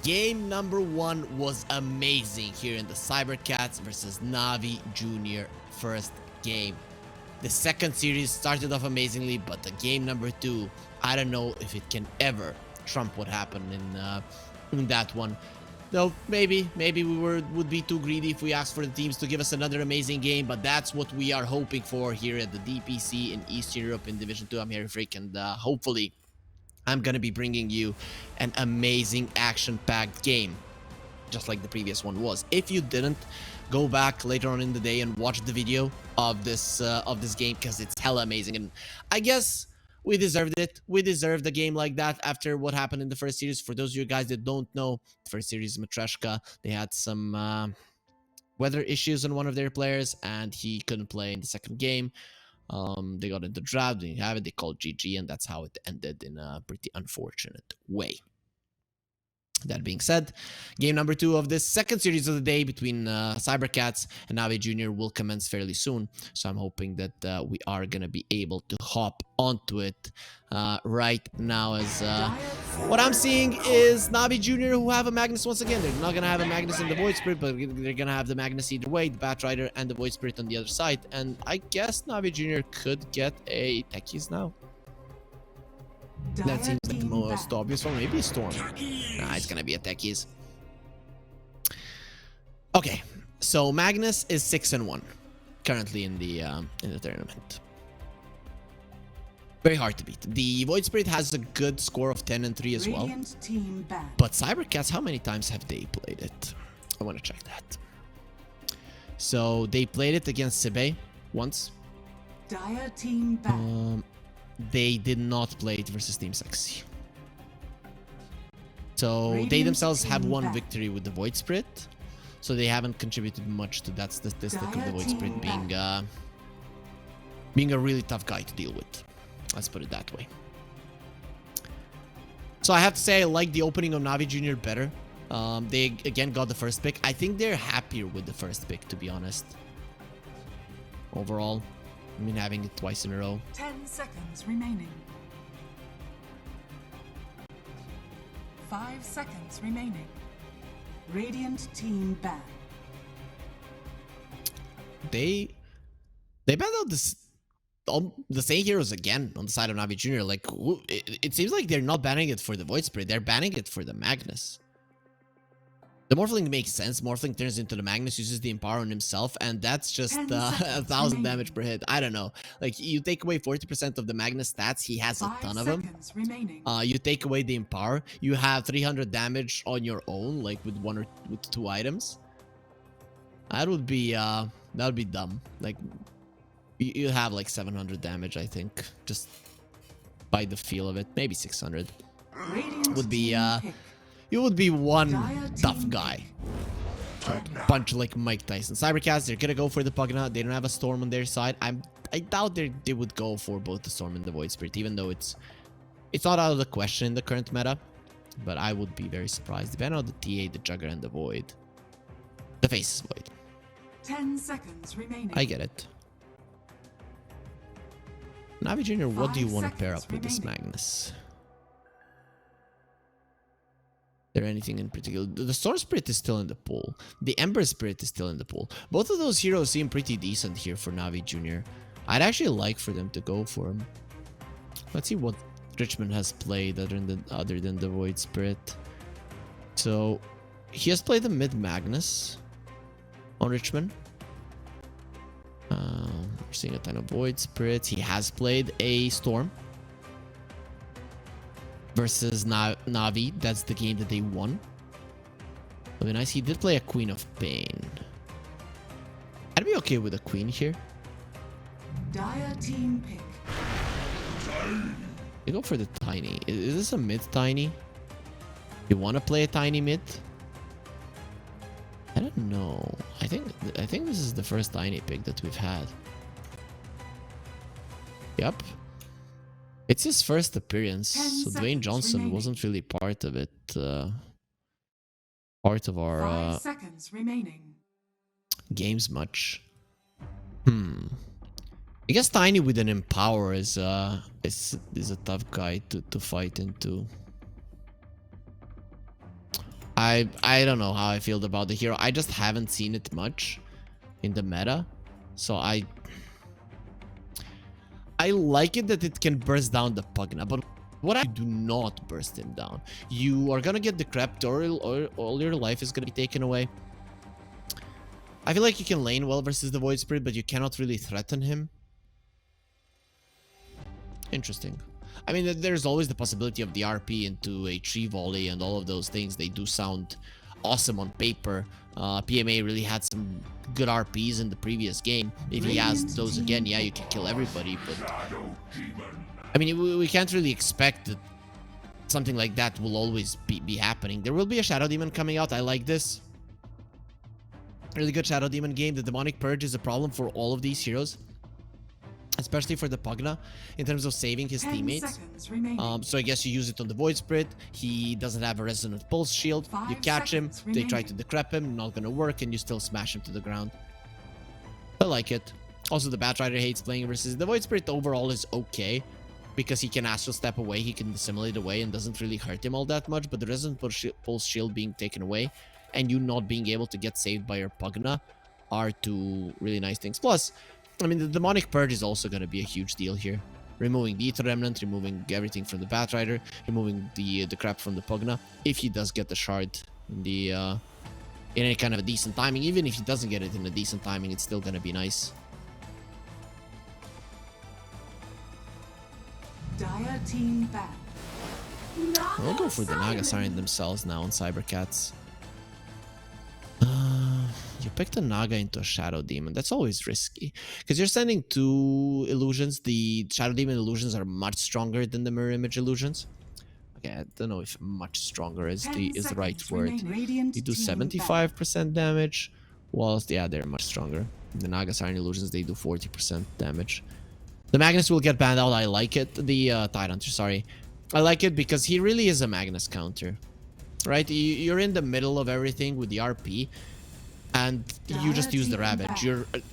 Game number 1 was amazing here in the cybercats versus NAVI Junior first game. The second series started off amazingly, but the game number 2, I don't know if it can ever trump what happened in that one. Though maybe we would be too greedy if we asked for the teams to give us another amazing game, but that's what we are hoping for here at the DPC in Eastern Europe in Division 2. I'm Harry Freak, and hopefully I'm gonna be bringing you an amazing action-packed game, just like the previous one was. If you didn't, go back later on in the day and watch the video of this game, because it's hella amazing, and I guess we deserved it. We deserved a game like that after what happened in the first series. For those of you guys that don't know, the first series, Matreshka, they had some weather issues on one of their players, and he couldn't play in the second game. They got into draft, didn't have it, they called GG, and that's how it ended in a pretty unfortunate way. That being said, game number 2 of this second series of the day between cybercats and NAVI Junior will commence fairly soon. So I'm hoping that we are going to be able to hop onto it right now, as what I'm seeing is NAVI Junior who have a Magnus once again. They're not going to have a Magnus in the Void Spirit, but they're going to have the Magnus either way, the Batrider and the Void Spirit on the other side. And I guess NAVI Junior could get a Techies now. That seems like the most obvious one. Maybe a Storm. Nah, it's gonna be a Techies. Okay, so Magnus is 6-1 currently in the tournament. Very hard to beat. The Void Spirit has a good score of 10-3 as well. But Cybercats, how many times have they played it? I want to check that. So they played it against Sebe once. Dire team back. They did not play it versus Team Sexy. So they themselves have one victory with the Void Spirit. So they haven't contributed much to that statistic of the Void Spirit being a really tough guy to deal with. Let's put it that way. So I have to say I like the opening of NAVI Junior better. They again got the first pick. I think they're happier with the first pick, to be honest. Overall. I mean, having it twice in a row. 10 seconds remaining. 5 seconds remaining. Radiant team back. They banned out the same heroes again on the side of NAVI Junior. Like, it seems like they're not banning it for the Void Spirit. They're banning it for the Magnus. The Morphling makes sense. Morphling turns into the Magnus, uses the Empower on himself, and that's just 1,000 damage per hit. I don't know. Like, you take away 40% of the Magnus stats, he has a ton of them. You take away the Empower, you have 300 damage on your own, like with one or with 2 items. That would be dumb. Like, you have like 700 damage, I think, just by the feel of it. Maybe 600. Would be you would be one tough guy. Punch like Mike Tyson. Cybercats, they're gonna go for the Pugna. They don't have a Storm on their side. I doubt they would go for both the Storm and the Void Spirit, even though it's not out of the question in the current meta. But I would be very surprised. Depending on the TA, the Jugger, and the Void. The face is Void. 10 seconds remaining. I get it. NAVI Junior, what do you want to pair up with this Magnus? There anything in particular? The Storm Spirit is still in the pool. The Ember Spirit is still in the pool. Both of those heroes seem pretty decent here for NAVI Junior. I'd actually like for them to go for him. Let's see what Richmond has played other than the Void Spirit. So he has played the mid Magnus on Richmond. We're seeing a ton of Void Spirits. He has played a Storm versus Navi. That's the game that they won. Really nice. He did play a Queen of Pain. I'd be okay with a Queen here. Dire team pick. You go for the Tiny. Is this a mid Tiny? You want to play a Tiny mid? I don't know. I think this is the first Tiny pick that we've had. Yep. It's his first appearance, so Dwayne Johnson wasn't really part of it. Part of our 5 seconds remaining. Games much. I guess Tiny with an Empower is a tough guy to fight into. I don't know how I feel about the hero. I just haven't seen it much in the meta. So I like it that it can burst down the Pugna, but what I do not burst him down. You are gonna get decrepit, or all your life is gonna be taken away. I feel like you can lane well versus the Void Spirit, but you cannot really threaten him. Interesting. I mean, there's always the possibility of the RP into a tree volley and all of those things. They do sound awesome on paper. PMA really had some good RPs in the previous game. If he has those again, yeah, you can kill everybody, but I mean, we can't really expect that something like that will always be happening. There will be a Shadow Demon coming out. I like this. Really good Shadow Demon game. The Demonic Purge is a problem for all of these heroes, especially for the Pugna, in terms of saving his teammates. So I guess you use it on the Void Spirit. He doesn't have a Resonant Pulse Shield. You catch him, they try to decrep him, not gonna work, and you still smash him to the ground. I like it. Also, the Batrider hates playing versus the Void Spirit. Overall is okay, because he can Astral Step away, he can Dissimulate away, and doesn't really hurt him all that much. But the Resonant Pulse Shield being taken away, and you not being able to get saved by your Pugna, are two really nice things. Plus, I mean, the Demonic Purge is also going to be a huge deal here. Removing the Ether Remnant, removing everything from the Batrider, removing the crap from the Pugna. If he does get the shard in the in any kind of a decent timing, even if he doesn't get it in a decent timing, it's still going to be nice. Dire team back. We'll go for the Naga Siren themselves now on cybercats. You picked a Naga into a Shadow Demon. That's always risky, because you're sending two illusions. The Shadow Demon illusions are much stronger than the Mirror Image illusions. Okay, I don't know if much stronger is the right word. They do 75% damage, whilst, yeah, they're much stronger. The Naga Siren illusions, they do 40% damage. The Magnus will get banned out. I like it. The Tidehunter, sorry. I like it because he really is a Magnus counter. Right? You're in the middle of everything with the RP, and you just use the Ravage.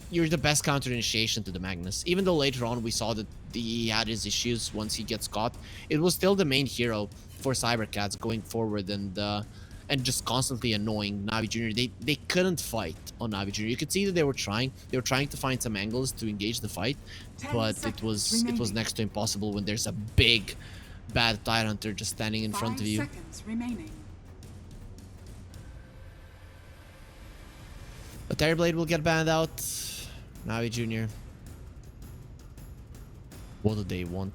You're the best counter initiation to the Magnus. Even though later on we saw that he had his issues once he gets caught, it was still the main hero for cybercats going forward, and just constantly annoying NAVI Junior. They couldn't fight on NAVI Junior. You could see that they were trying to find some angles to engage the fight, but it was next to impossible when there's a big bad Tidehunter just standing in front of you. 5 seconds remaining. A Terrorblade will get banned out. NAVI Junior. What do they want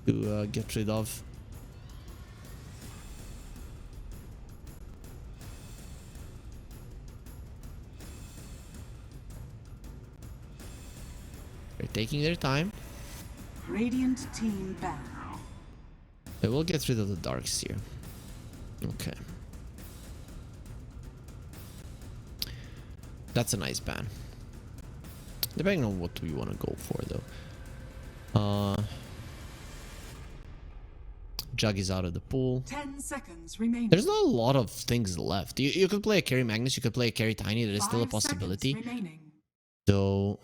to get rid of? They're taking their time. Radiant team back. They will get rid of the Dark Seer. Okay. That's a nice ban. Depending on what we want to go for, though. Jug is out of the pool. 10 seconds remaining. There's not a lot of things left. You could play a carry Magnus, you could play a carry Tiny. There is still a possibility. Though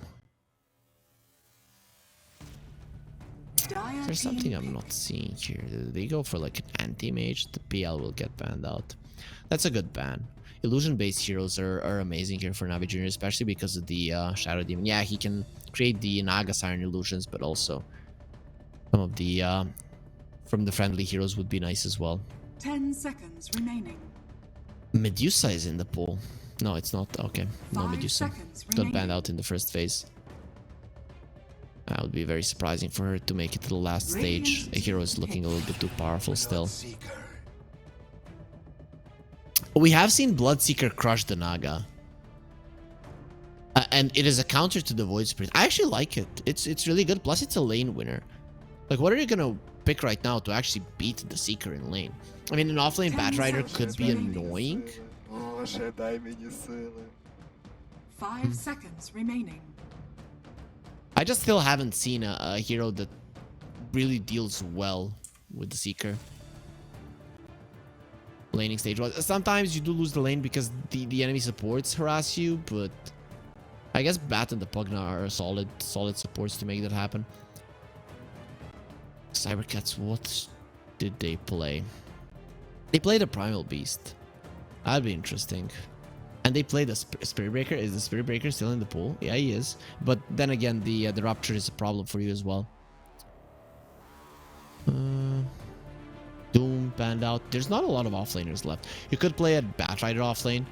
there's something I'm not seeing here. They go for like an anti-mage. The PL will get banned out. That's a good ban. Illusion-based heroes are amazing here for NAVI Junior, especially because of the Shadow Demon. Yeah, he can create the Naga Siren illusions, but also some of the from the friendly heroes would be nice as well. 10 seconds remaining. Medusa is in the pool. No, it's not. Okay, no Medusa. Got banned out in the first phase. That would be very surprising for her to make it to the last stage. A hero is looking a little bit too powerful still. We have seen Bloodseeker crush the Naga. And it is a counter to the Void Spirit. I actually like it. It's really good. Plus, it's a lane winner. Like, what are you gonna pick right now to actually beat the Seeker in lane? I mean, an offlane Batrider could be annoying. 5 seconds remaining. I just still haven't seen a hero that really deals well with the Seeker. Laning stage. Sometimes you do lose the lane because the enemy supports harass you, but I guess Bat and the Pugna are solid supports to make that happen. Cybercats, what did they play? They played a Primal Beast. That'd be interesting. And they played a Spirit Breaker. Is the Spirit Breaker still in the pool? Yeah, he is. But then again, the Rupture is a problem for you as well. Doom panned out. There's not a lot of offlaners left. You could play a Batrider offlane.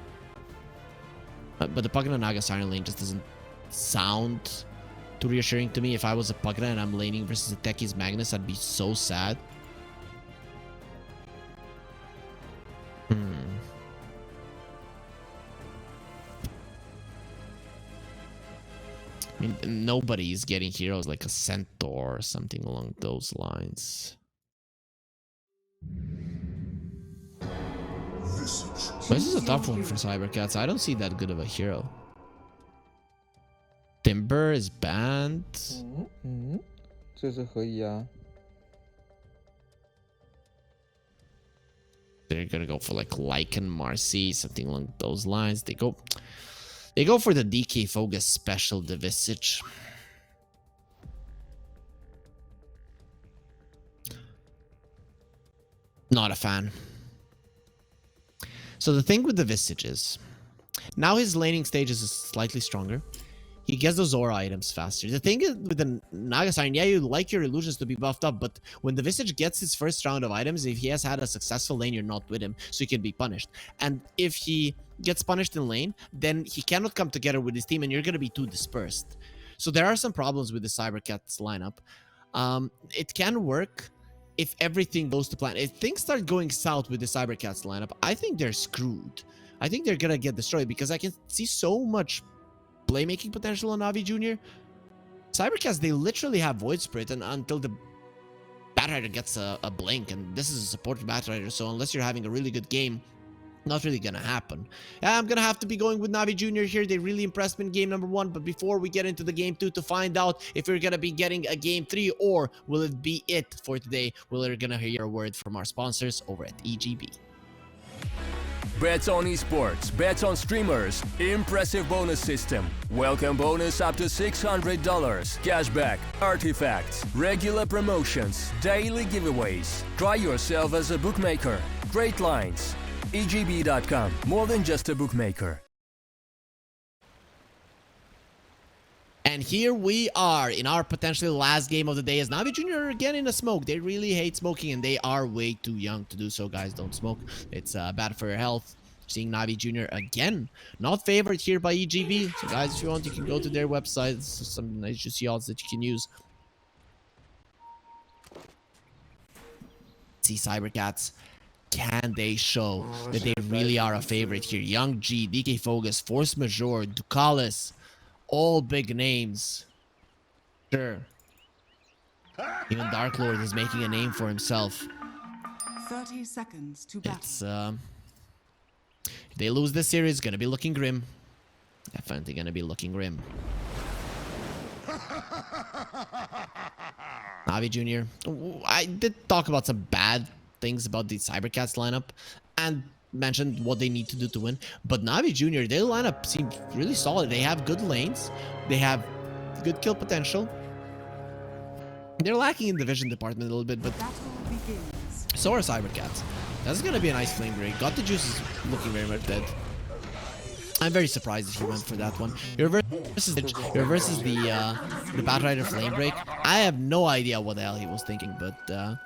But the Pugna Naga Siren lane just doesn't sound too reassuring to me. If I was a Pugna and I'm laning versus a Techies Magnus, I'd be so sad. I mean, nobody's getting heroes like a Centaur or something along those lines. This is a tough one for cybercats. I don't see that good of a hero. Timber is banned. 这是合一啊。 They're gonna go for like Lycan Marcy, something along those lines. They go for the DK Focus special, the Visage. Not a fan. So the thing with the Visage is, now his laning stage is slightly stronger. He gets those aura items faster. The thing is with the Naga Siren, yeah, you like your illusions to be buffed up, but when the Visage gets his first round of items, if he has had a successful lane, you're not with him, so he can be punished. And if he gets punished in lane, then he cannot come together with his team, and you're going to be too dispersed. So there are some problems with the Cybercats lineup. It can work if everything goes to plan. If things start going south with the Cybercats lineup, I think they're screwed. I think they're going to get destroyed because I can see so much playmaking potential on NAVI Junior. Cybercats, they literally have Void Spirit and until the Batrider gets a blink, and this is a supported Batrider, so unless you're having a really good game, not really gonna happen. Yeah, I'm gonna have to be going with NAVI Junior here. They really impressed me in game number 1, but before we get into the game 2 to find out if we're gonna be getting a game 3 or will it be it for today, we're gonna hear a word from our sponsors over at EGB. Bets on esports, bets on streamers, impressive bonus system, welcome bonus up to $600, cashback, artifacts, regular promotions, daily giveaways. Try yourself as a bookmaker. Great lines. EGB.com, more than just a bookmaker. And here we are in our potentially last game of the day as NAVI Junior again in a smoke. They really hate smoking and they are way too young to do so, guys. Don't smoke. It's bad for your health. Seeing NAVI Junior again, not favored here by EGB. So guys, if you want, you can go to their website. It's some nice juicy odds that you can use. See Cybercats. Can they show that they really are a favorite here? Young G, DK Focus, Force Majeure, Ducalis. All big names. Sure. Even Dark Lord is making a name for himself. 30 seconds to battle. It's if they lose this series, it's gonna be looking grim. Definitely gonna be looking grim. NAVI Junior. I did talk about some bad things about the Cybercats lineup and mentioned what they need to do to win, but NAVI Junior, their lineup seems really solid. They have good lanes, they have good kill potential. They're lacking in the vision department a little bit, but so are Cybercats. That's gonna be a nice flame break. Got the juices looking very much dead. I'm very surprised if he went for that one. Your versus the Batrider flame break. I have no idea what the hell he was thinking, but then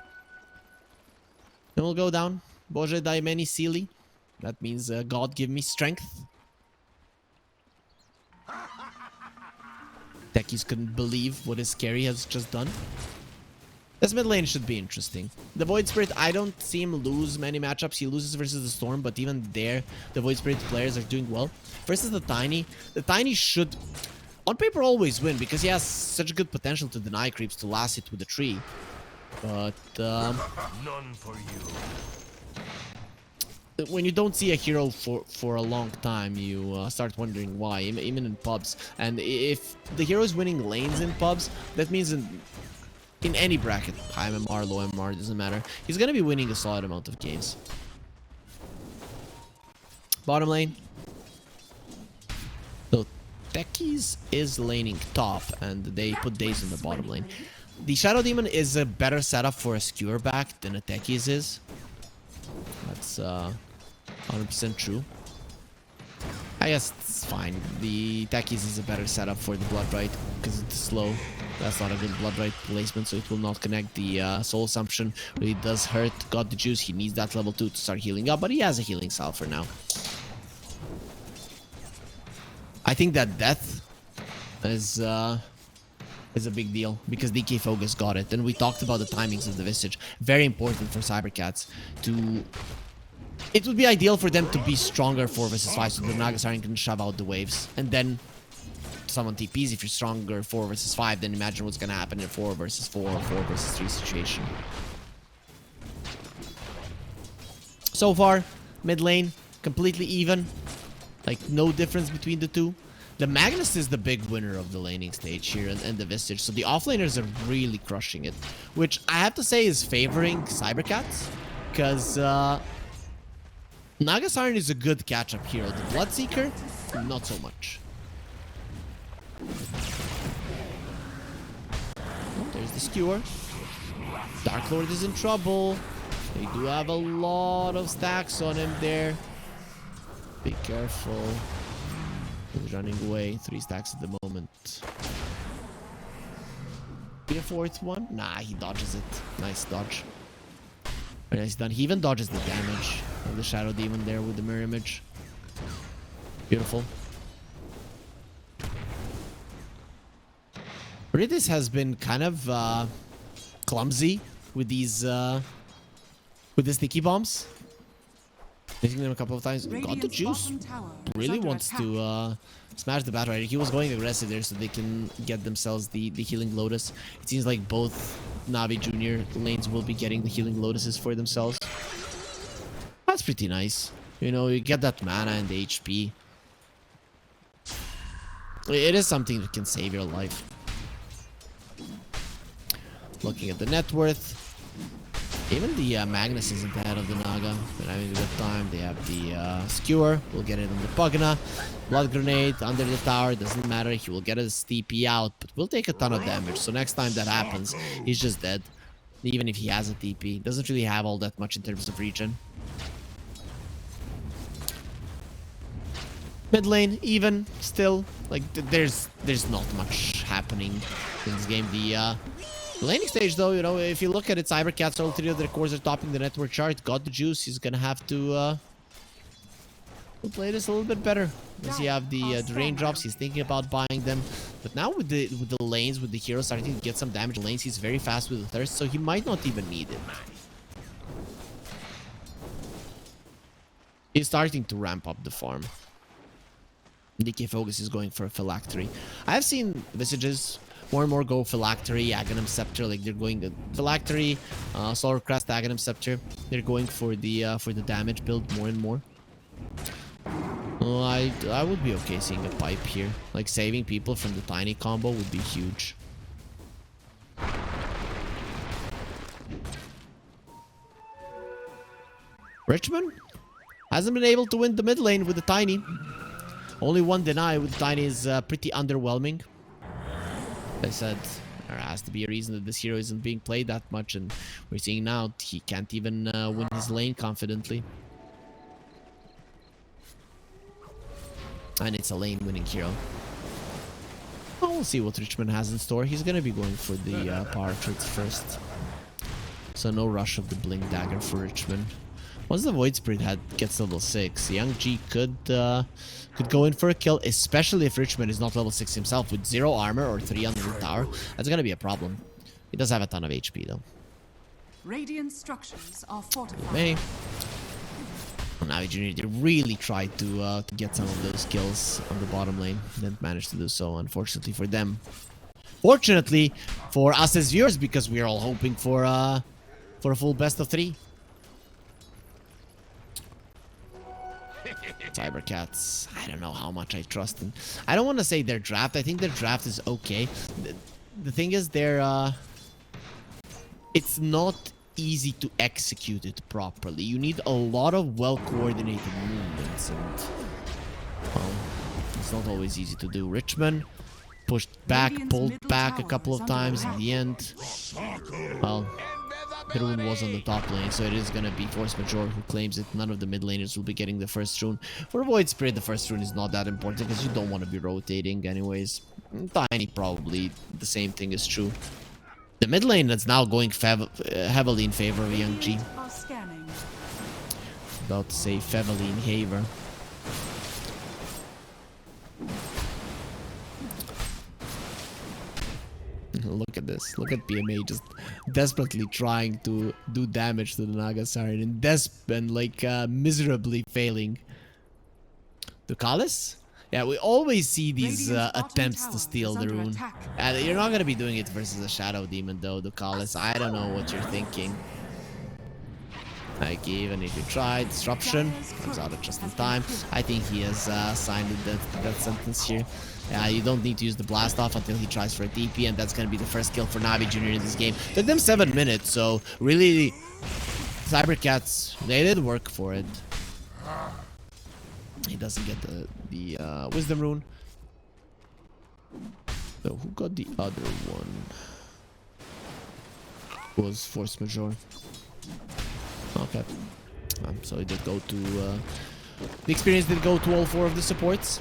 we'll go down. Boże daj meni sili. That means God give me strength. Techies couldn't believe what his carry has just done. This mid lane should be interesting. The Void Spirit, I don't see him lose many matchups. He loses versus the Storm, but even there, the Void Spirit players are doing well. Versus the Tiny should, on paper, always win because he has such good potential to deny creeps to last hit with the tree. But None for you. When you don't see a hero for a long time, you start wondering why, even in pubs. And if the hero is winning lanes in pubs, that means in any bracket, high MMR, low MMR, doesn't matter, he's gonna be winning a solid amount of games. Bottom lane. So Techies is laning top, and they put Daze in the bottom lane. The Shadow Demon is a better setup for a skewer back than a Techies is. That's 100% true. I guess it's fine. The Techies is a better setup for the Blood Right because it's slow. That's not a good Blood Right placement, so it will not connect. The Soul Assumption really does hurt. Got the juice. He needs that level 2 to start healing up, but he has a healing salve for now. I think that death is a big deal because DK Focus got it, and we talked about the timings of the Visage. Very important for cybercats to. It would be ideal for them to be stronger 4 versus 5 so the Nagasarian can shove out the waves. And then someone TPs. If you're stronger 4 versus 5, then imagine what's going to happen in a 4 versus 4 or 4 versus 3 situation. So far, mid lane, completely even. Like, no difference between the two. The Magnus is the big winner of the laning stage here and the Visage. So the offlaners are really crushing it. Which I have to say is favoring cybercats. Because Nagasarian is a good catch-up hero. The Bloodseeker, not so much. Oh, there's the Skewer. Dark Lord is in trouble. They do have a lot of stacks on him there. Be careful. He's running away. 3 stacks at the moment. Be a 4th one? Nah, he dodges it. Nice dodge. Very nice done. He even dodges the damage of the Shadow Demon there with the mirror image. Beautiful. Ritis has been kind of clumsy with these with the sticky bombs. Hitting them a couple of times. Got the juice. Really wants to smash the bat rider. He was going aggressive there so they can get themselves the healing lotus. It seems like both Navi Junior lanes will be getting the healing lotuses for themselves. That's pretty nice. You know, you get that mana and the HP. It is something that can save your life. Looking at the net worth. Even the Magnus isn't ahead of the Naga. They're having a good time. They have the Skewer. We'll get it on the Pugna. Blood Grenade under the tower. Doesn't matter. He will get his TP out. But will take a ton of damage. So next time that happens, he's just dead. Even if he has a TP. Doesn't really have all that much in terms of regen. Mid lane, even. Still. Like, there's not much happening in this game. The laning stage, though, you know, if you look at it, cybercats, all 3 of their cores are topping the network chart. Got the juice. He's gonna have to play this a little bit better. Does he have the raindrops? He's thinking about buying them. But now with the lanes, with the hero starting to get some damage lanes, he's very fast with the thirst, so he might not even need it. He's starting to ramp up the farm. DK Focus is going for a phylactery. I've seen Visages more and more go phylactery, Aghanim Scepter. Like they're going the phylactery, Solar Crest, Aghanim Scepter. They're going for the damage build more and more. I would be okay seeing a pipe here. Like saving people from the tiny combo would be huge. Richmond hasn't been able to win the mid lane with the tiny. Only one deny with the tiny is pretty underwhelming. I said there has to be a reason that this hero isn't being played that much, and we're seeing now he can't even win his lane confidently. And it's a lane winning hero. Well, we'll see what Richmond has in store. He's gonna be going for the power traits first, so no rush of the blink dagger for Richmond. Once the Void Spirit gets level 6, Young G could go in for a kill, especially if Richmond is not level 6 himself with 0 armor or 3 under the tower. That's gonna be a problem. He does have a ton of HP though. Radiant structures are fortified. Maybe. NAVI Junior, they really tried to get some of those kills on the bottom lane. Didn't manage to do so, unfortunately for them. Fortunately for us as viewers, because we are all hoping for a full best of 3. Cybercats, I don't know how much I trust them. I don't want to say their draft. I think their draft is okay. The thing is, it's not easy to execute it properly. You need a lot of well-coordinated movements, and well, it's not always easy to do. Richmond pushed back, pulled back a couple of times in the end. Well, the rune was on the top lane, so it is gonna be Force Majeure who claims it. None of the mid laners will be getting the first rune. For Void Spirit, the first rune is not that important because you don't want to be rotating anyways. Tiny probably the same thing is true. The mid lane that's now going heavily in favor of Young G. Are scanning. About to say heavily in favor. Look at this. Look at PMA just desperately trying to do damage to the Naga Siren and like miserably failing. Ducalis? Yeah, we always see these attempts to steal the rune. You're not gonna be doing it versus a Shadow Demon though, Ducalis. I don't know what you're thinking. Like, even if you try, Disruption comes out at just in time. I think he has signed that sentence here. You don't need to use the blast off until he tries for a DP, and that's going to be the first kill for NAVI Junior in this game. Took them 7 minutes, so really, cybercats, they did work for it. He doesn't get the wisdom rune. So who got the other one? Was Force Majeure. Okay. So it did go to the experience did go to all 4 of the supports.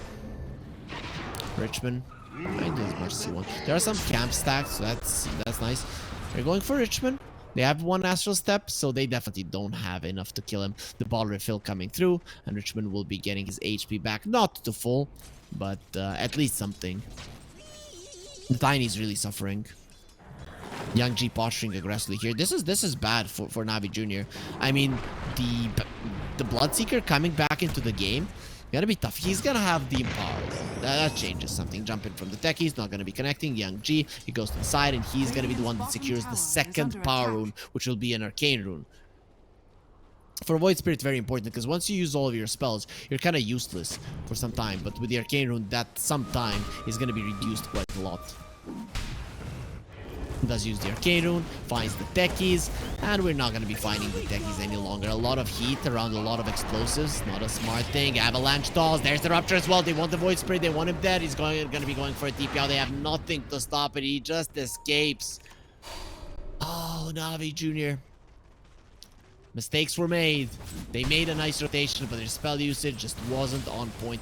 Richmond, I did as much as he wants. There are some camp stacks, so that's nice. They're going for Richmond. They have 1 astral step, so they definitely don't have enough to kill him. The ball refill coming through, and Richmond will be getting his HP back, not to full, but at least something. The Tiny's really suffering. Young G posturing aggressively here. This is bad for NAVI Junior. I mean, the Bloodseeker coming back into the game, gonna be tough. He's gonna have the Empower. That changes something. Jumping from the tech, he's not gonna be connecting. Young G, he goes to the side, and he's gonna be the one that secures the second power rune, which will be an Arcane rune. For Void Spirit, very important, because once you use all of your spells, you're kind of useless for some time. But with the Arcane rune, that some time is gonna be reduced quite a lot. Does use the Arcane rune, finds the techies, and we're not going to be finding the techies any longer. A lot of heat around a lot of explosives, not a smart thing. Avalanche dolls, there's the Rupture as well. They want the Void Spirit, they want him dead. He's going to be going for a TPL. They have nothing to stop it. He just escapes. Oh, Navi Junior. Mistakes were made. They made a nice rotation, but their spell usage just wasn't on point.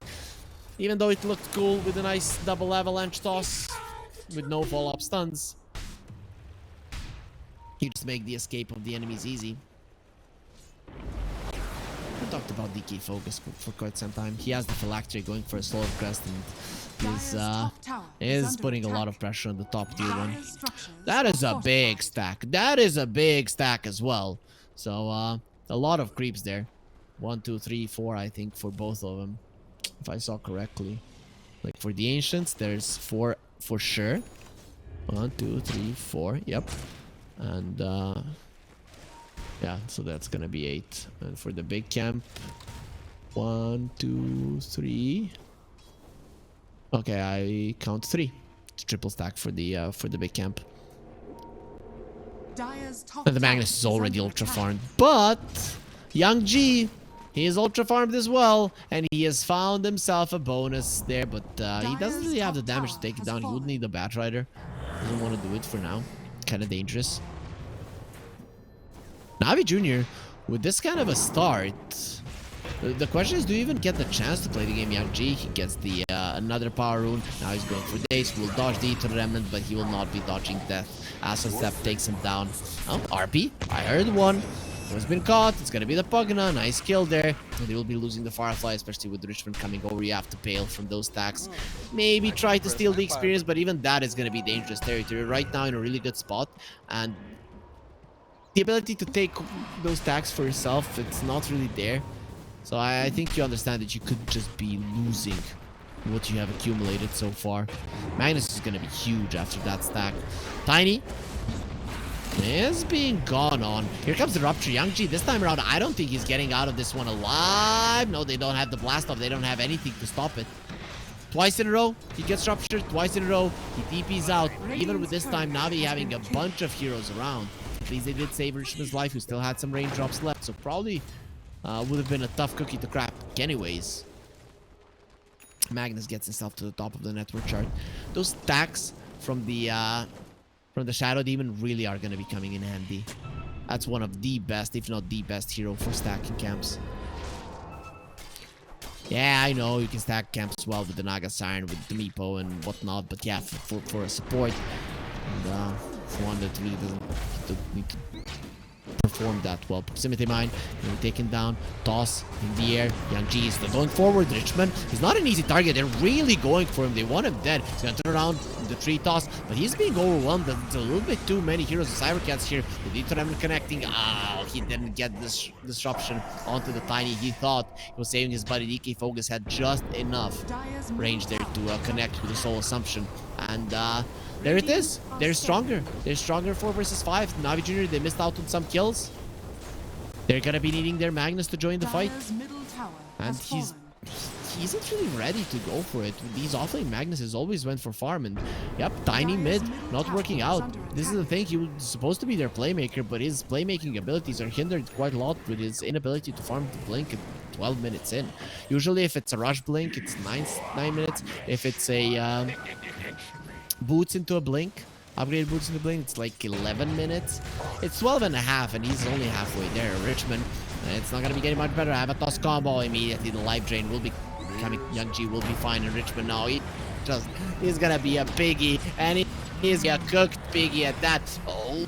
Even though it looked cool with a nice double Avalanche toss with no follow-up stuns. You just make the escape of the enemies easy. We talked about DK focus for quite some time. He has the Phylactery going for a Solar Crest, and is putting a lot of pressure on the top tier one. That is a big stack. That is a big stack as well. So a lot of creeps there. 1, 2, 3, 4, I think, for both of them, if I saw correctly. Like for the Ancients, there's 4 for sure. 1, 2, 3, 4. Yep. And yeah, so that's gonna be 8. And for the big camp, 1, 2, 3. Okay, I count 3. It's triple stack for the big camp. And the Magnus is already ultra farmed, but Young G, he is ultra farmed as well, and he has found himself a bonus there, but he doesn't really have the damage to take it down. He would need a Batrider. Doesn't want to do it for now. Kind of dangerous. NAVI Junior, with this kind of a start, the question is, do you even get the chance to play the game? Young G, he gets the another power rune. Now he's going for days. Will dodge the Ether Remnant, but he will not be dodging death. Astral Step takes him down. Oh, RP, I heard one. Has been caught. It's gonna be the Pugna. Nice kill there. And they will be losing the Firefly, especially with Richmond coming over. You have to bail from those stacks. Maybe try to steal the experience, but even that is gonna be dangerous territory. Right now in a really good spot, and the ability to take those stacks for yourself, it's not really there. So I think you understand that you could just be losing what you have accumulated so far. Magnus is gonna be huge after that stack. Tiny is being gone on. Here comes the Rupture. Young G, this time around, I don't think he's getting out of this one alive. No, they don't have the blast off. They don't have anything to stop it. Twice in a row, he gets Ruptured. Twice in a row, he TP's out. Even with this time, Navi having a bunch of heroes around. At least they did save Richmond's life, who still had some raindrops left. So probably would have been a tough cookie to crack anyways. Magnus gets himself to the top of the network chart. Those stacks from the Shadow Demon really are going to be coming in handy. That's one of the best, if not the best hero for stacking camps. Yeah, I know you can stack camps well with the Naga Siren, with the Meepo and whatnot, but yeah, for a support, and for one that really doesn't need to perform that well. Proximity mine, being taken down, toss in the air. Yang Ji is still going forward. Richmond is not an easy target. They're really going for him. They want him dead. He's gonna turn around the tree toss, but he's being overwhelmed. There's a little bit too many heroes of Cybercats here. The Determined connecting. He didn't get this disruption onto the Tiny. He thought he was saving his buddy. DK Focus had just enough range there to connect with the Soul Assumption, and there it is. They're stronger. They're stronger 4 versus 5. Navi Junior, they missed out on some kills. They're gonna be needing their Magnus to join the fight. And he isn't really ready to go for it. These offlane Magnuses always went for farm, and yep, Tiny mid not working out. This is the thing, he was supposed to be their playmaker, but his playmaking abilities are hindered quite a lot with his inability to farm the blink at 12 minutes in. Usually if it's a rush blink, it's 9 minutes. If it's a boots into a blink, upgrade boots into blink, it's like 11 minutes. It's 12 and a half, and he's only halfway there. Richmond, it's not gonna be getting much better. I have a toss combo immediately. The life drain will be coming. Yang Ji will be fine, and Richmond now he's gonna be a piggy, and he's a cooked piggy at that. Oh,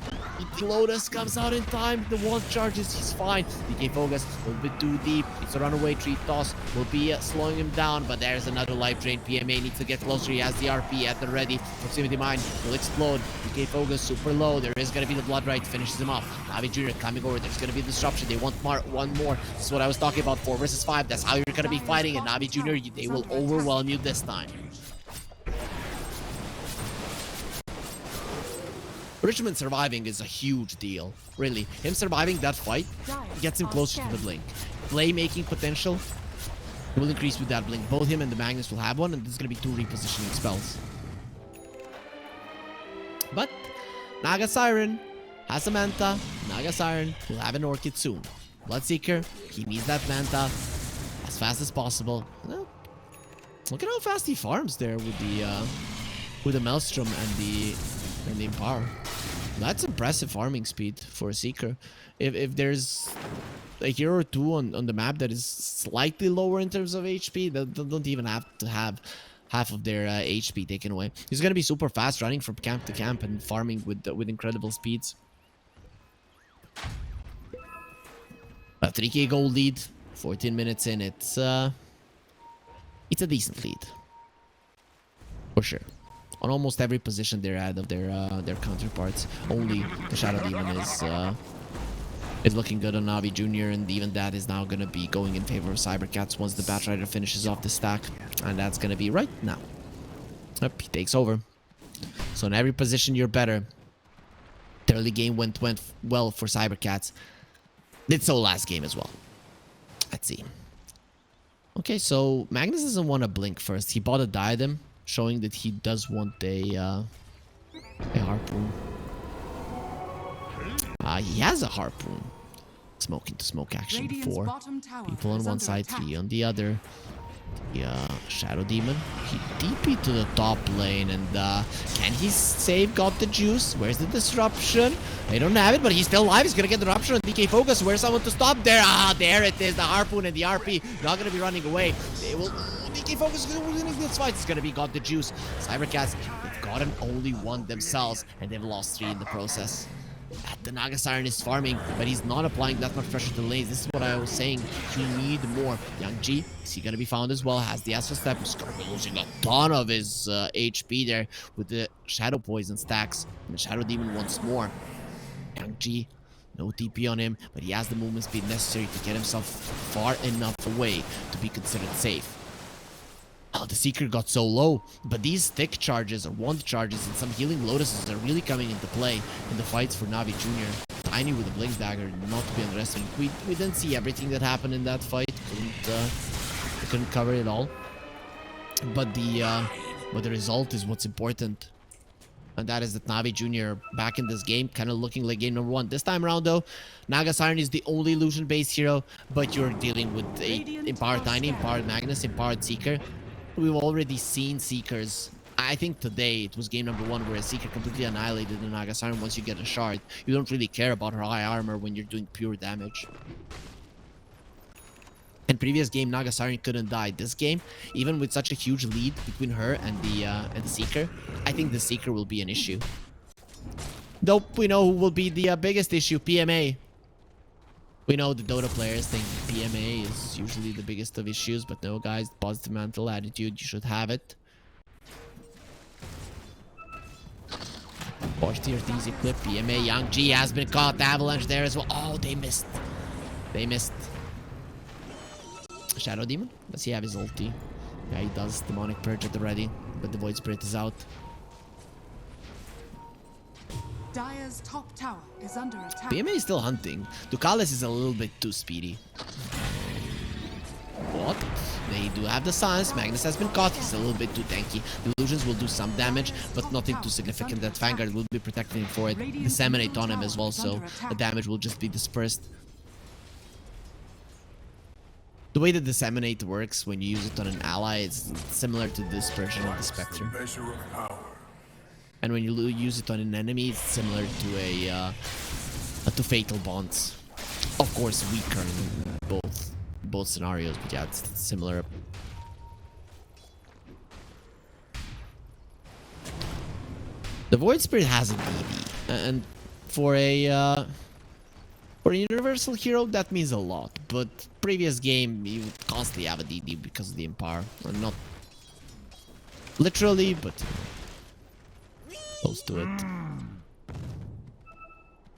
Lotus comes out in time. The wall charges. He's fine. DK Focus a little bit too deep. It's a runaway tree toss. Will be slowing him down, but there's another life drain. PMA needs to get closer. He has the RP at the ready. Proximity mine will explode. DK Focus super low. There is gonna be the blood right. Finishes him off. Navi Junior coming over. There's gonna be disruption. They want one more. This is what I was talking about. 4 versus 5. That's how you're gonna be fighting. And Navi Junior, they will overwhelm you this time. Richmond surviving is a huge deal, really. Him surviving that fight gets him closer to the blink. Playmaking potential will increase with that blink. Both him and the Magnus will have one, and there's going to be 2 repositioning spells. But Naga Siren has a Manta. Naga Siren will have an Orchid soon. Bloodseeker, he needs that Manta as fast as possible. Well, look at how fast he farms there with the Maelstrom and the Empower. That's impressive farming speed for a Seeker. If there's a hero or two on the map that is slightly lower in terms of HP, they don't even have to have half of their HP taken away. He's gonna be super fast, running from camp to camp and farming with incredible speeds. A 3k gold lead, 14 minutes in. It's a decent lead for sure. On almost every position they're ahead of their counterparts. Only the Shadow Demon is looking good on Navi Junior, and even that is now gonna be going in favor of Cybercats once the Batrider finishes off the stack, and that's gonna be right now. Yep, he takes over. So in every position you're better. The early game went well for Cybercats. Did so last game as well. Let's see. Okay, so Magnus doesn't want to blink first. He bought a diadem, showing that he does want a harpoon. He has a harpoon. Smoke into smoke action before. People on one side, 3 on the other. The Shadow Demon. He TP to the top lane, and can he save? Got the juice. Where's the disruption? They don't have it, but he's still alive. He's gonna get the disruption on DK Focus. Where's someone to stop there? There it is. The harpoon and the RP. Not gonna be running away. They will. DK Focus is winning this fight. It's gonna be got the juice. Cybercats, they've gotten only 1 themselves, and they've lost 3 in the process. The Naga Siren is farming, but he's not applying that much pressure to the lanes. This is what I was saying. You need more. Yang Ji, is he gonna be found as well? Has the Astral Step. He's gonna be losing a ton of his HP there with the Shadow Poison stacks. And the Shadow Demon wants more. Yang Ji, no TP on him, but he has the movement speed necessary to get himself far enough away to be considered safe. Oh, the Seeker got so low, but these thick charges or wand charges and some healing lotuses are really coming into play in the fights for Navi Junior. Tiny with a Blink Dagger, not to be underestimated. We didn't see everything that happened in that fight. We couldn't cover it all. But the result is what's important. And that is that Navi Junior back in this game, kind of looking like game number 1. This time around though, Naga Siren is the only illusion-based hero, but you're dealing with a Empowered Tiny, Empowered Magnus, Empowered Seeker. We've already seen Seekers I think today it was game number 1 where a Seeker completely annihilated the Naga Siren. Once you get a shard, you don't really care about her high armor when you're doing pure damage. In previous game, Naga Siren couldn't die. This game, even with such a huge lead between her and the Seeker, I think the Seeker will be an issue. Though we know who will be the biggest issue, PMA. We know the Dota players think PMA is usually the biggest of issues, but no guys, positive mental attitude, you should have it. Watch the easy clip, PMA, Young G has been caught, Avalanche there as well. Oh, they missed. They missed. Shadow Demon, does he have his ulti? Yeah, he does. Demonic Purge at the ready, but the Void Spirit is out. Dire's top tower is under attack. PMA is still hunting. Ducalis is a little bit too speedy. What? They do have the science. Magnus has been caught. He's a little bit too tanky. The illusions will do some damage, but nothing too significant. That Vanguard will be protecting him for it. Disseminate on him as well, so the damage will just be dispersed. The way the Disseminate works when you use it on an ally is similar to the Dispersion of the Spectre. And when you use it on an enemy, it's similar to to Fatal Bonds. Of course, weaker in both scenarios, but yeah, it's similar. The Void Spirit has a DD, and for a universal hero, that means a lot. But previous game, you would constantly have a DD because of the Empower. Not literally, but close to it.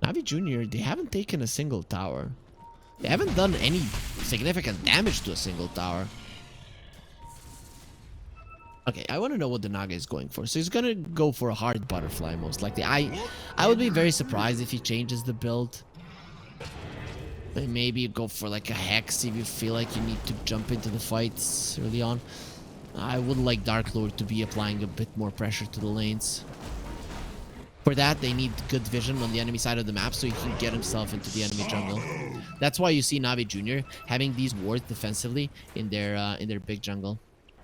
NAVI Junior, they haven't taken a single tower. They haven't done any significant damage to a single tower. Okay, I want to know what the Naga is going for. So he's gonna go for a hard butterfly, most likely. I would be very surprised if he changes the build. Maybe go for like a Hex if you feel like you need to jump into the fights early on. I would like Dark Lord to be applying a bit more pressure to the lanes. For that, they need good vision on the enemy side of the map so he can get himself into the enemy jungle. That's why you see NAVI Junior having these wards defensively in their big jungle.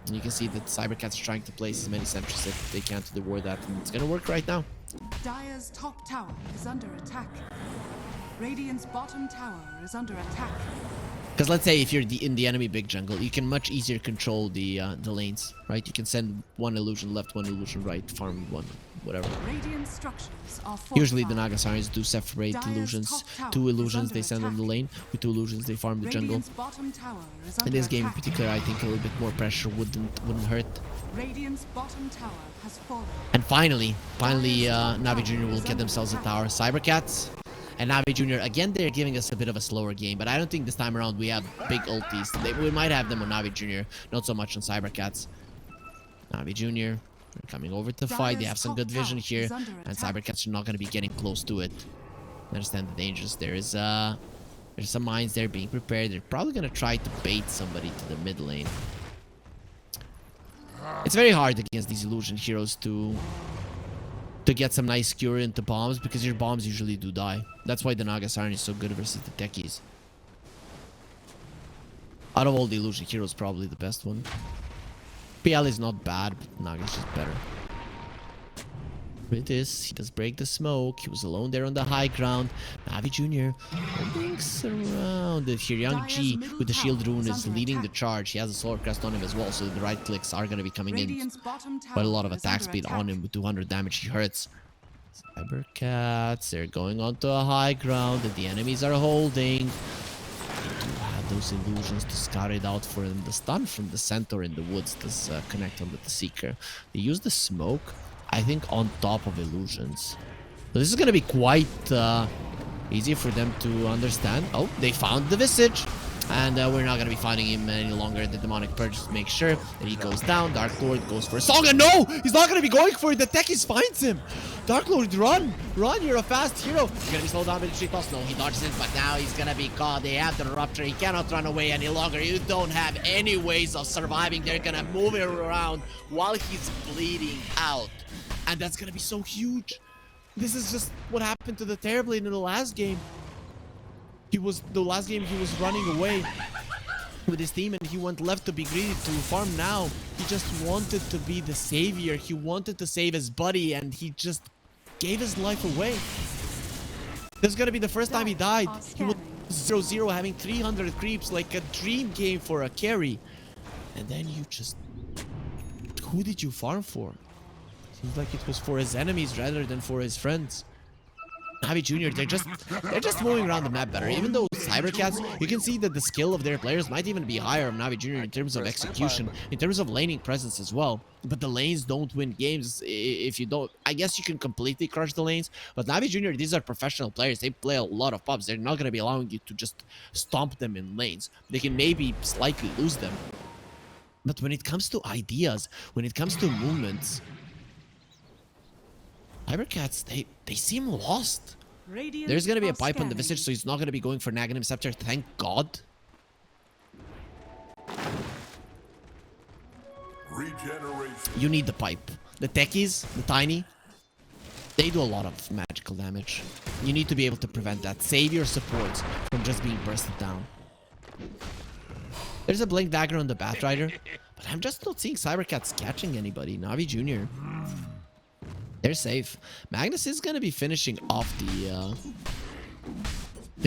And you can see that cybercats are trying to place as many sentries as they can to ward that, and it's gonna work right now. Dire's top tower is under attack. Radiant's bottom tower is under attack. Because let's say if you're in the enemy big jungle, you can much easier control the lanes, right? You can send one illusion left, one illusion right, farm one, whatever. Radiant structures are Usually the fortified. Naga Sirens do separate Dire's illusions. top tower 2 is illusions under they send on the attack. lane, with 2 illusions they farm the jungle. Radiant's bottom tower is In under this game in attack. particular, I think a little bit more pressure wouldn't hurt. Radiant's bottom tower has fallen. And finally, NAVI Junior will get themselves a tower. Cybercats and NAVI Junior, again, they're giving us a bit of a slower game, but I don't think this time around we have big ultis. We might have them on NAVI Junior, not so much on Cybercats. NAVI Junior, they're coming over to fight. They have some good vision here, and Cybercats are not going to be getting close to it. Understand the dangers. There's some mines there being prepared. They're probably going to try to bait somebody to the mid lane. It's very hard against these illusion heroes to get some nice cure into bombs, because your bombs usually do die. That's why the Naga Siren is so good versus the techies. Out of all the illusion heroes, probably the best one. PL is not bad, but Naga is just better. With this, he does break the smoke. He was alone there on the high ground. NAVI Junior holding around it here. Young G with the shield rune is leading the charge. He has a solar crest on him as well, so the right clicks are going to be coming in. Radiant's bottom tower Quite a lot of is attack under speed attack. on him with 200 damage. He hurts. Cybercats, they're going onto a high ground that the enemies are holding. They do have those illusions to scout it out for them. The stun from the centaur in the woods does connect on with the Seeker. They use the smoke, I think, on top of illusions. So this is going to be quite easy for them to understand. Oh, they found the Visage. And we're not going to be fighting him any longer. The Demonic Purge just makes sure that he goes down. Dark Lord goes for a song. And no! He's not going to be going for it. The Techies finds him. Dark Lord, run! Run, you're a fast hero. He's going to be slowed down by the tree toss. No, he dodges it, but now he's going to be caught. They have the Rupture. He cannot run away any longer. You don't have any ways of surviving. They're going to move him around while he's bleeding out. And that's going to be so huge. This is just what happened to the Terrorblade in the last game. The last game he was running away. with his team, and he went left to be greedy to farm now. He just wanted to be the savior. He wanted to save his buddy, and he just gave his life away. This is gonna be the first time he died. He was 0-0 having 300 creeps, like a dream game for a carry. And then you just... Who did you farm for? Seems like it was for his enemies rather than for his friends. NAVI Junior, they're just moving around the map better. Even though cybercats, you can see that the skill of their players might even be higher on NAVI Junior in terms of execution, in terms of laning presence as well. But the lanes don't win games if you don't. I guess you can completely crush the lanes, but NAVI Junior, these are professional players. They play a lot of pubs. They're not going to be allowing you to just stomp them in lanes. They can maybe slightly lose them. But when it comes to ideas, when it comes to movements, cybercats, they seem lost. There's gonna be a pipe on the Visage, so he's not gonna be going for Naganim Scepter, thank God. You need the pipe. The techies, the tiny, they do a lot of magical damage. You need to be able to prevent that. Save your supports from just being bursted down. There's a Blink Dagger on the Batrider, but I'm just not seeing cybercats catching anybody. NAVI Junior, they're safe. Magnus is gonna be finishing off the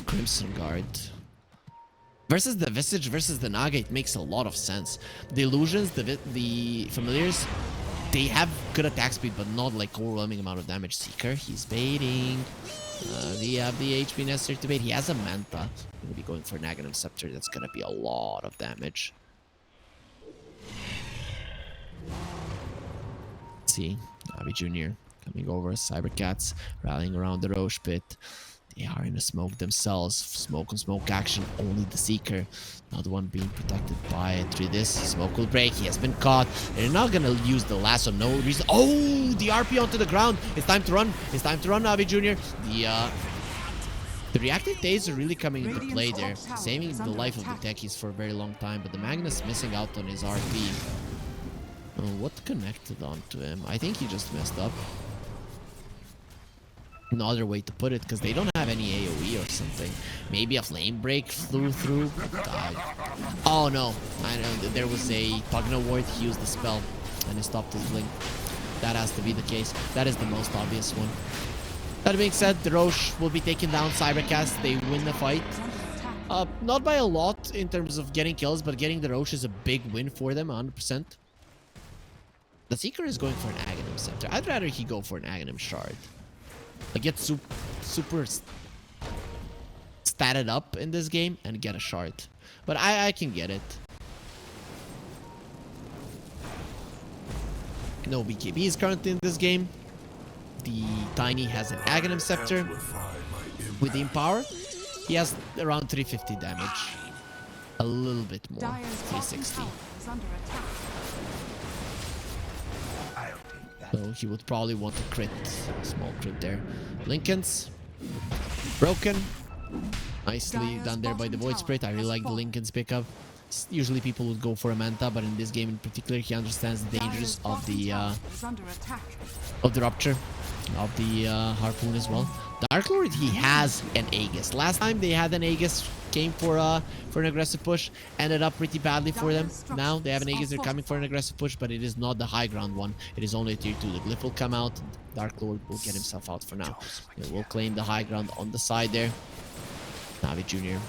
Crimson Guard. Versus the Visage versus the Naga, it makes a lot of sense. The illusions, the familiars, they have good attack speed, but not like overwhelming amount of damage. Seeker, he's baiting. Do you have the HP necessary to bait? He has a Manta. Gonna be going for Naganim Scepter. That's gonna be a lot of damage. Let's see, NAVI Junior coming over. Cybercats rallying around the Roche Pit. They are in a smoke themselves. Smoke on smoke action. Only the Seeker, not the one being protected by it. Through this, smoke will break. He has been caught. They're not gonna use the lasso. No reason. Oh, the RP onto the ground. It's time to run. It's time to run, NAVI Junior. The reactive days are really coming into play there, saving the life of the techies for a very long time. But the Magnus missing out on his RP. Oh, what connected onto him? I think he just messed up. No other way to put it, because they don't have any AoE or something. Maybe a flame break flew through, but died. Oh no, I know there was a Pugna ward. He used the spell and it stopped his blink. That has to be the case. That is the most obvious one. That being said, the Roche will be taking down Cybercats. They win the fight. Not by a lot in terms of getting kills, but getting the Roche is a big win for them, 100%. The Seeker is going for an Aghanim Scepter. I'd rather he go for an Aghanim Shard. Like, get super statted up in this game and get a shard. But I can get it. No BKB is currently in this game. The Tiny has an Aghanim Scepter. With the Empower, he has around 350 damage. A little bit more, 360. So he would probably want to crit. Small crit there. Lincoln's broken. Nicely done there by the Void Spirit. I really like the Lincoln's pickup. Usually people would go for a Manta, but in this game in particular, he understands the dangers of the Rupture, of the Harpoon as well. Dark Lord, he has an Aegis. Last time they had an Aegis, came for an aggressive push, ended up pretty badly for them. Now they have an Aegis, they're coming for an aggressive push, but it is not the high ground one. It is only a tier 2. The Glyph will come out. Dark Lord will get himself out for now. They will claim the high ground on the side there. NAVI Junior.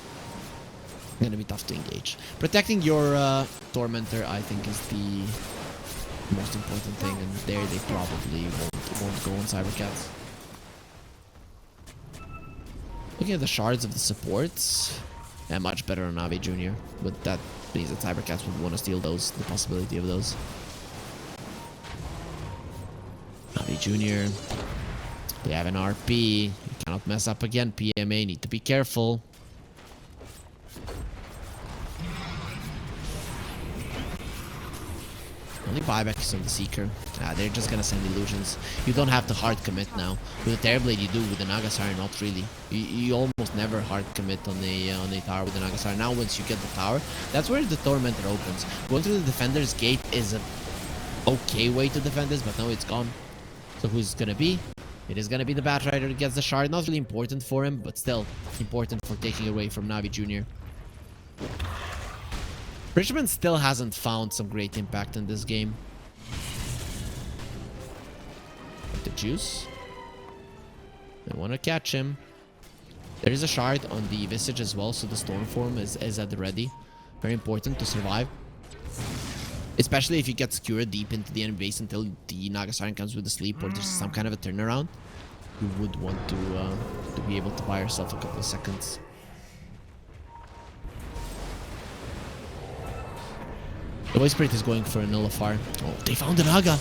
Gonna be tough to engage. Protecting your Tormentor, I think, is the most important thing, and there they probably won't go on Cybercats. Looking at the shards of the supports, yeah, much better on NAVI Junior, but that means that Cybercats would want to steal those, the possibility of those. NAVI Junior, they have an RP, you cannot mess up again. PMA, need to be careful. Only buyback is on the Seeker. They're just gonna send illusions. You don't have to hard commit now. With the Terrorblade you do, with the Nagasari not really. You almost never hard commit on the tower with the Nagasari. Now once you get the tower, that's where the Tormentor opens. Going to the Defender's Gate is a okay way to defend this, but now it's gone. So who's it gonna be? It is gonna be the Batrider that gets the shard. Not really important for him, but still important for taking away from NAVI Junior. Richmond still hasn't found some great impact in this game. But the juice. They want to catch him. There is a shard on the Visage as well, so the Stormform is at the ready. Very important to survive. Especially if you get secured deep into the enemy base until the Naga Siren comes with a sleep or there's some kind of a turnaround. You would want to be able to buy yourself a couple of seconds. The Void Spirit is going for a Nullifier. Oh, they found the Naga.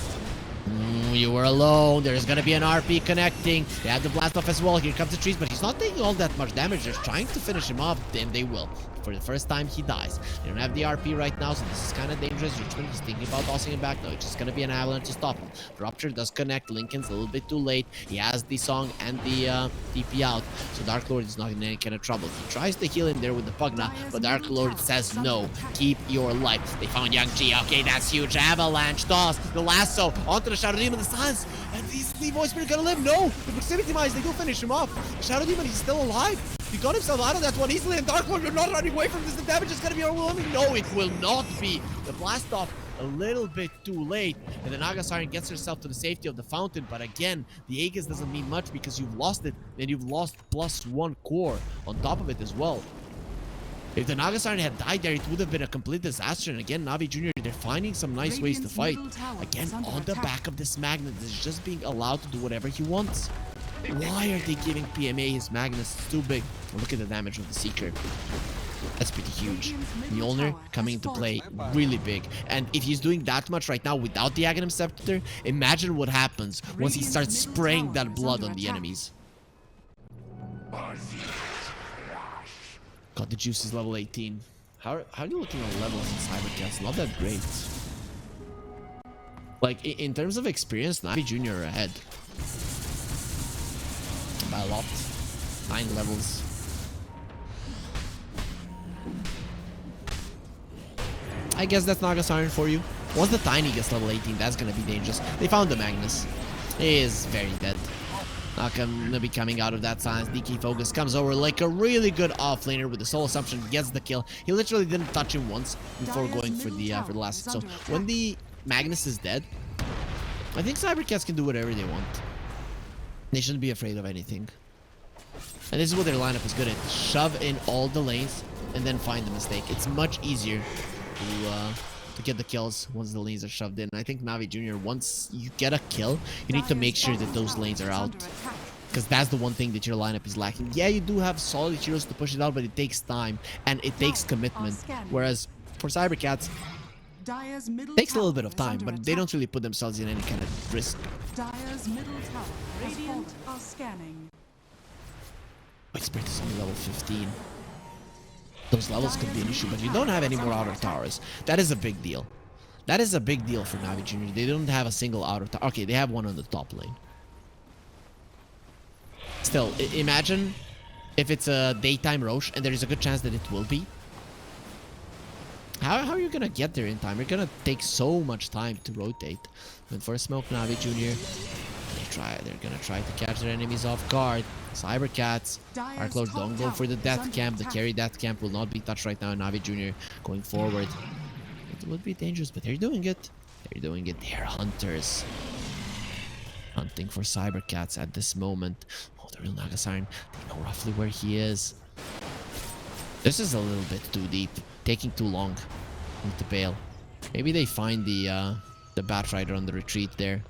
You were alone. There's gonna be an RP connecting. They have the blast off as well. Here comes the trees, but he's not taking all that much damage. They're trying to finish him off, then they will. For the first time, he dies. They don't have the RP right now, so this is kind of dangerous. Richmond is thinking about tossing him back. No, it's just gonna be an avalanche to stop him. Rupture does connect. Lincoln's a little bit too late. He has the song and the TP out, so Dark Lord is not in any kind of trouble. He tries to heal in there with the Pugna, but Dark Lord says no. Keep your life. They found Young G. Okay, that's huge. Avalanche toss. The lasso onto the Shadow Demon. The silence. And is the Void Spirit gonna live? No. The proximity mines, they do finish him off. Shadow Demon, he's still alive. He got himself out of that one easily, and Dark Lord, you're not running away from this. The damage is gonna be overwhelming. No, it will not be. The blast off a little bit too late, and the Naga Siren gets herself to the safety of the fountain. But again, the Aegis doesn't mean much because you've lost it, and you've lost +1 core on top of it as well. If the Naga Siren had died there, it would have been a complete disaster. And again, NAVI Junior, they're finding some nice ways to fight. Again, on the back of this Magnus, is just being allowed to do whatever he wants. Why are they giving PMA his Magnus? It's too big. Look at the damage of the Seeker. That's pretty huge. Mjolnir coming into play really big. And if he's doing that much right now without the Aghanim Scepter, imagine what happens once he starts spraying that blood on the enemies. God, the juice is level 18. How are you looking on levels in cybercats? Not that great. Like, in terms of experience, NAVI Junior are ahead. By a lot. 9 levels. I guess that's Naga Siren for you. Once the Tiny gets level 18, that's gonna be dangerous. They found the Magnus. He is very dead. Not gonna be coming out of that silence. DK Focus comes over like a really good offlaner with the Soul Assumption, gets the kill. He literally didn't touch him once before going for the last hit. So when the Magnus is dead, I think cybercats can do whatever they want. They shouldn't be afraid of anything. And this is what their lineup is good at. Shove in all the lanes and then find the mistake. It's much easier to get the kills once the lanes are shoved in. I think NAVI Junior, once you get a kill, you need to make sure that those lanes are out. Because that's the one thing that your lineup is lacking. Yeah, you do have solid heroes to push it out, but it takes time and it takes commitment. Whereas for cybercats, it takes a little bit of time, but they don't really put themselves in any kind of risk. Dire's middle tower Radiant are scanning. Void Spirit is only level 15. Those levels could be an issue, but you don't have any more outer towers. That is a big deal. That is a big deal for NAVI Junior. They don't have a single outer tower. Okay, they have one on the top lane. Still, imagine if it's a daytime Roche, and there is a good chance that it will be. How are you gonna get there in time? You're gonna take so much time to rotate. Went for a smoke, NAVI Junior. They're gonna try to catch their enemies off guard. Cybercats. Dark Lord don't go for the death camp. The carry death camp will not be touched right now. NAVI Junior going forward. It would be dangerous, but they're doing it. They're doing it. They're hunters. Hunting for cybercats at this moment. Oh, the real Naga Siren. They know roughly where he is. This is a little bit too deep. Taking too long. Need to bail. Maybe they find the Bat Rider on the retreat there.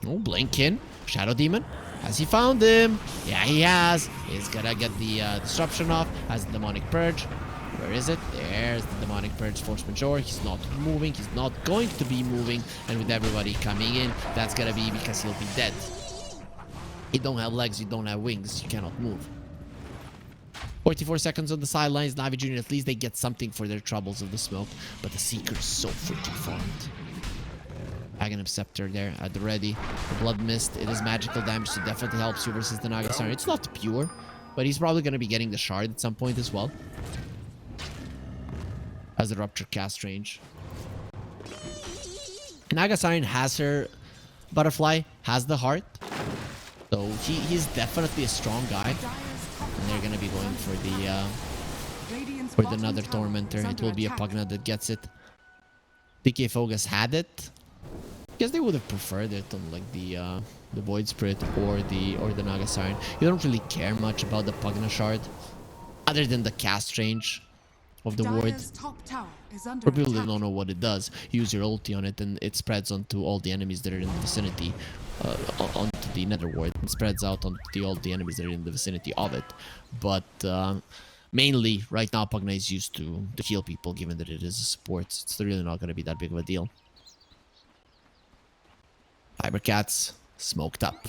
Oh, Blinkin. Shadow Demon. Has he found him? Yeah, he has. He's gonna get the disruption off. Has the Demonic Purge. Where is it? There's the Demonic Purge Force Majeure. He's not moving. He's not going to be moving. And with everybody coming in, that's gonna be because he'll be dead. You don't have legs. You don't have wings. You cannot move. 44 seconds on the sidelines. NAVI Junior, at least they get something for their troubles of the smoke. But the Seeker is so freaking farmed. Aghanim Scepter there at the ready. The Blood Mist, it is magical damage, so definitely helps you versus the Naga Siren. It's not pure, but he's probably going to be getting the Shard at some point as well. Has the Rupture cast range. Naga Siren has her Butterfly, has the Heart. So he's definitely a strong guy. And they're going to be going for Radiant's With bottom another tower Tormentor, is it under will be a attack. Pugna that gets it. PK Focus had it. Guess they would have preferred it on like the Void Spirit or the Naga Siren. You don't really care much about the Pugna Shard, other than the cast range of the ward. Dire's top tower is under For people that attack. don't know what it does, use your ulti on it and it spreads onto all the enemies that are in the vicinity, onto the nether ward, and spreads out onto all the enemies that are in the vicinity of it. But mainly, right now, Pugna is used to heal people, given that it is a support. It's really not going to be that big of a deal. Cybercats, smoked up,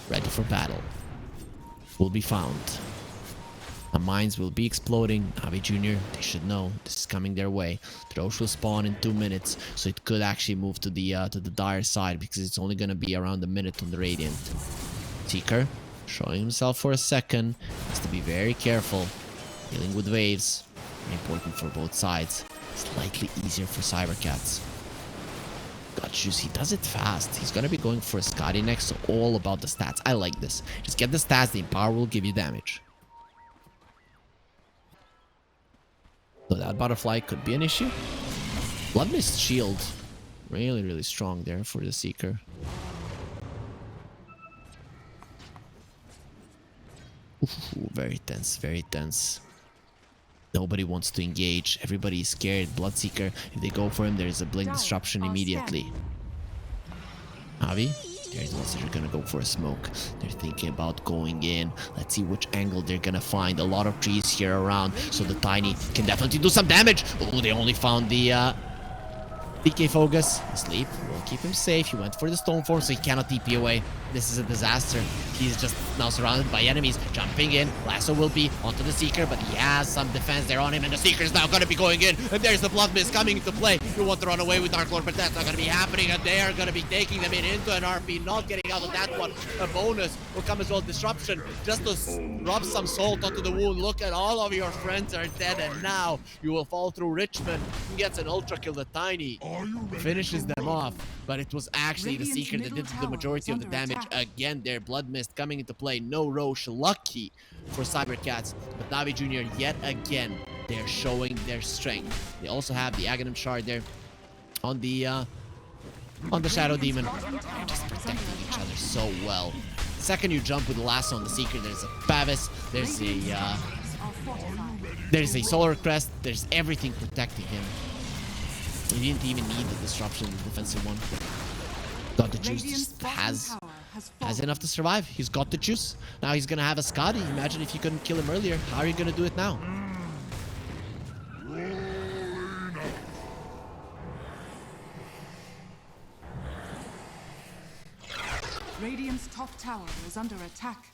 ready for battle. Will be found. The mines will be exploding. NAVI Junior, they should know this is coming their way. Drosh will spawn in 2 minutes, so it could actually move to the dire side because it's only gonna be around a minute on the Radiant. Seeker showing himself for a second. Has to be very careful. Dealing with waves, important for both sides. Slightly easier for Cybercats. Got juice. He does it fast. He's gonna be going for a Scotty next, so all about the stats. I like this. Just get the stats. The Empower will give you damage. So that butterfly could be an issue. Blood Mist shield. Really, really strong there for the Seeker. Ooh, very tense, very tense. Nobody wants to engage. Everybody is scared. Bloodseeker, if they go for him, there's a blink disruption immediately. Navi, they're the ones that are gonna go for a smoke. They're thinking about going in. Let's see which angle they're gonna find. A lot of trees here around, so the Tiny can definitely do some damage. Oh, they only found the PK Focus. Sleep will keep him safe. He went for the Stone Form, so he cannot TP away. This is a disaster. He's just now surrounded by enemies. Jumping in. Lasso will be onto the Seeker, but he has some defense there on him, and the Seeker is now going to be going in. And there's the Blood Mist coming into play. You want to run away with Dark Lord, but that's not going to be happening. And they are going to be taking them into an RP, not getting out of that one. A bonus will come as well. Disruption, just to rub some salt onto the wound. Look at all of your friends are dead, and now you will fall through Richmond. He gets an ultra kill. The Tiny finishes them off, but it was actually the Radiant's Seeker that middle did the majority tower of the is under damage. attack. Again, their Blood Mist coming into play. No Roche, lucky for Cybercats, but NAVI Junior yet again, they're showing their strength. They also have the Aghanim Shard there on the Shadow Demon. They're just protecting each other so well. Second you jump with the lasso on the Seeker, there's a Pavis, there's a Solar Crest, there's everything protecting him. He didn't even need the disruption, the defensive one. Got the juice, just has enough to survive. He's got the juice. Now he's gonna have a Scotty. Imagine if you couldn't kill him earlier. How are you gonna do it now? Radiant's top tower is under attack.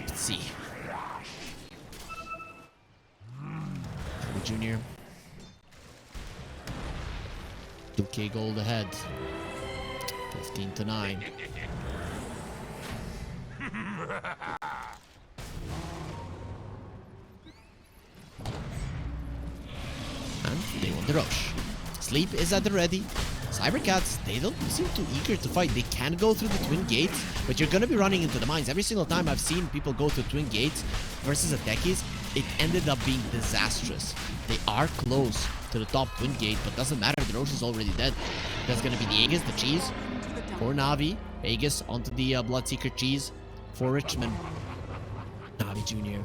Let's see. NAVI Junior. 2k gold ahead. 15-9. And they want the rush. Sleep is at the ready. Cybercats, they don't seem too eager to fight. They can go through the twin gates, but you're gonna be running into the mines. Every single time I've seen people go through twin gates versus a techies, it ended up being disastrous. They are close to the top twin gate, but doesn't matter. The Roche is already dead. That's gonna be the Aegis, the cheese for Navi. Aegis onto the Bloodseeker cheese for Richmond. NAVI Junior,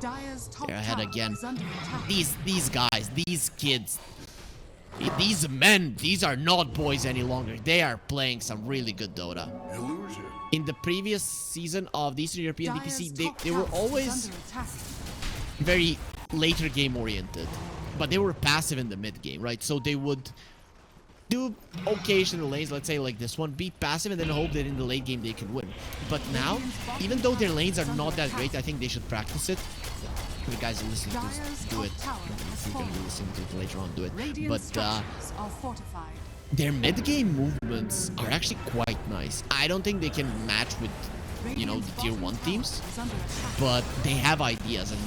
they're ahead again. These guys, these kids, these men, these are not boys any longer. They are playing some really good Dota. Illusion. In the previous season of the Eastern European DPC, they were always very later game oriented, but they were passive in the mid game, right? So they would do occasional lanes, let's say like this one, be passive and then hope that in the late game they can win. But now, even though their lanes are not that great, I think they should practice it. The guys are listening to this, do it. If you're gonna be listening to it later on, do it. But their mid game movements are actually quite nice. I don't think they can match with, you know, the tier 1 teams, but they have ideas, and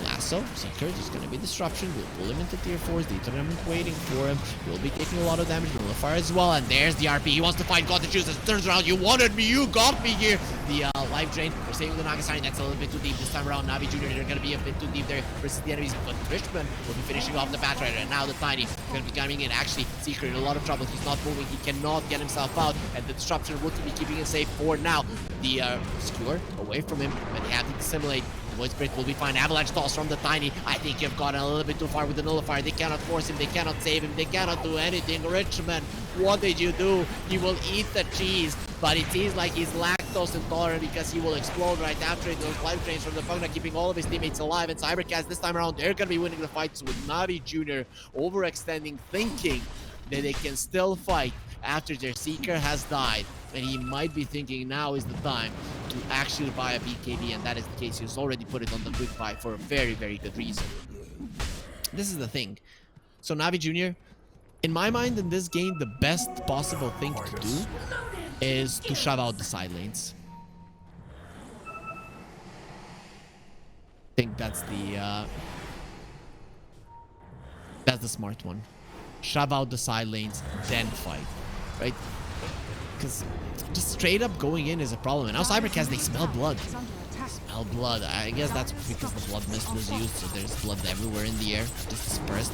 Lasso, Seeker is going to be disruption. We'll pull him into tier 4s. The tournament waiting for him. We'll be taking a lot of damage. Nullifier as well. And there's the RP. He wants to fight. Got the juices. Turns around. You wanted me. You got me here. The life drain. We're saving the Nagasaki. That's a little bit too deep this time around. Navi Junior, they're going to be a bit too deep there versus the enemies. But Richmond will be finishing off the bat right. And now the Tiny is going to be coming in. Actually, Seeker in a lot of trouble. He's not moving. He cannot get himself out. And the disruption will be keeping him safe for now. The Skewer away from him. And they have to dissimulate. Void Spirit will be fine. Avalanche toss from the Tiny. I think you've gotten a little bit too far with the Nullifier. They cannot force him. They cannot save him. They cannot do anything. Richmond, what did you do? He will eat the cheese, but it seems like he's lactose intolerant because he will explode right after it. Those life drains from the Pugna, keeping all of his teammates alive. And cybercats this time around, they're going to be winning the fights with Navi Junior overextending, thinking that they can still fight after their Seeker has died. And he might be thinking now is the time to actually buy a BKB, and that is the case. He's already put it on the quick buy for a very, very good reason. This is the thing. So Navi Junior, in my mind in this game, the best possible thing to do is to shove out the side lanes. I think that's the smart one. Shove out the side lanes, then fight, right? Because just straight up going in is a problem. And now cybercats, they smell blood. Smell blood. I guess that's because the blood mist was used, so there's blood everywhere in the air, just dispersed.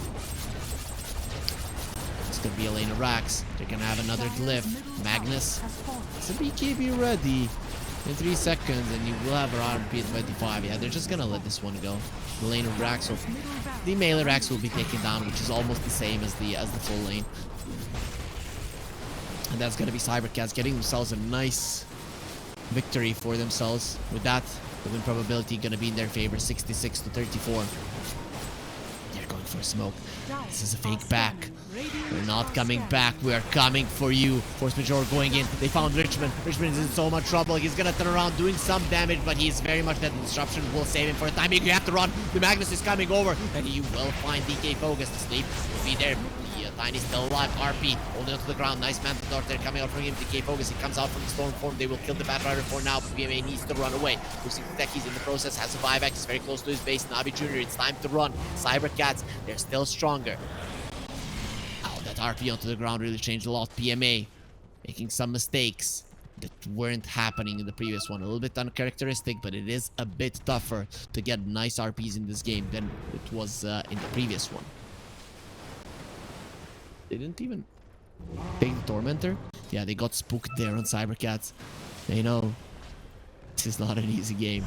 It's gonna be Elena Rax. They're gonna have another glyph. Magnus. It's a BKB ready in 3 seconds, and you will have around P25. Yeah, they're just gonna let this one go. The lane of Rax will, the melee Rax will be taken down, which is almost the same as the full lane. And that's gonna be cybercats getting themselves a nice victory for themselves. With that, the win probability gonna be in their favor, 66 to 34. They're going for a smoke. This is a fake back. We're not coming back. We are coming for you. Force Majeure going in. They found Richmond. Richmond is in so much trouble. He's gonna turn around, doing some damage, but he's very much dead. Disruption will save him for a time. You have to run. The Magnus is coming over, and you will find DK Focus. The sleep will be there. The Tiny still alive. RP holding onto the ground. Nice man to They're coming out from him. DK Focus. He comes out from the storm form. They will kill the Batrider for now. PMA needs to run away. Losing the techies in the process. Has a buyback. He's very close to his base. Navi Junior. It's time to run. Cybercats. They're still stronger. Oh, that RP onto the ground really changed a lot. PMA making some mistakes that weren't happening in the previous one. A little bit uncharacteristic, but it is a bit tougher to get nice RPs in this game than it was in the previous one. They didn't even take the Tormentor. Yeah, they got spooked there on cybercats. They know this is not an easy game.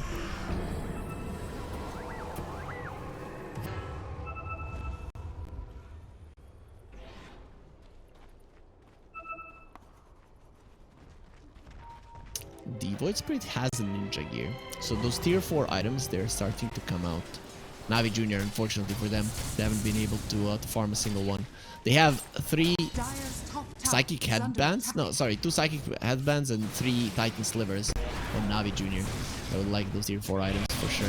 The Void Spirit has a ninja gear, so those tier 4 items, they're starting to come out. Navi Junior, unfortunately for them, they haven't been able to farm a single one. They have 3 psychic headbands. No, sorry, 2 psychic headbands and 3 Titan slivers on Navi Junior. I would like those tier 4 items for sure.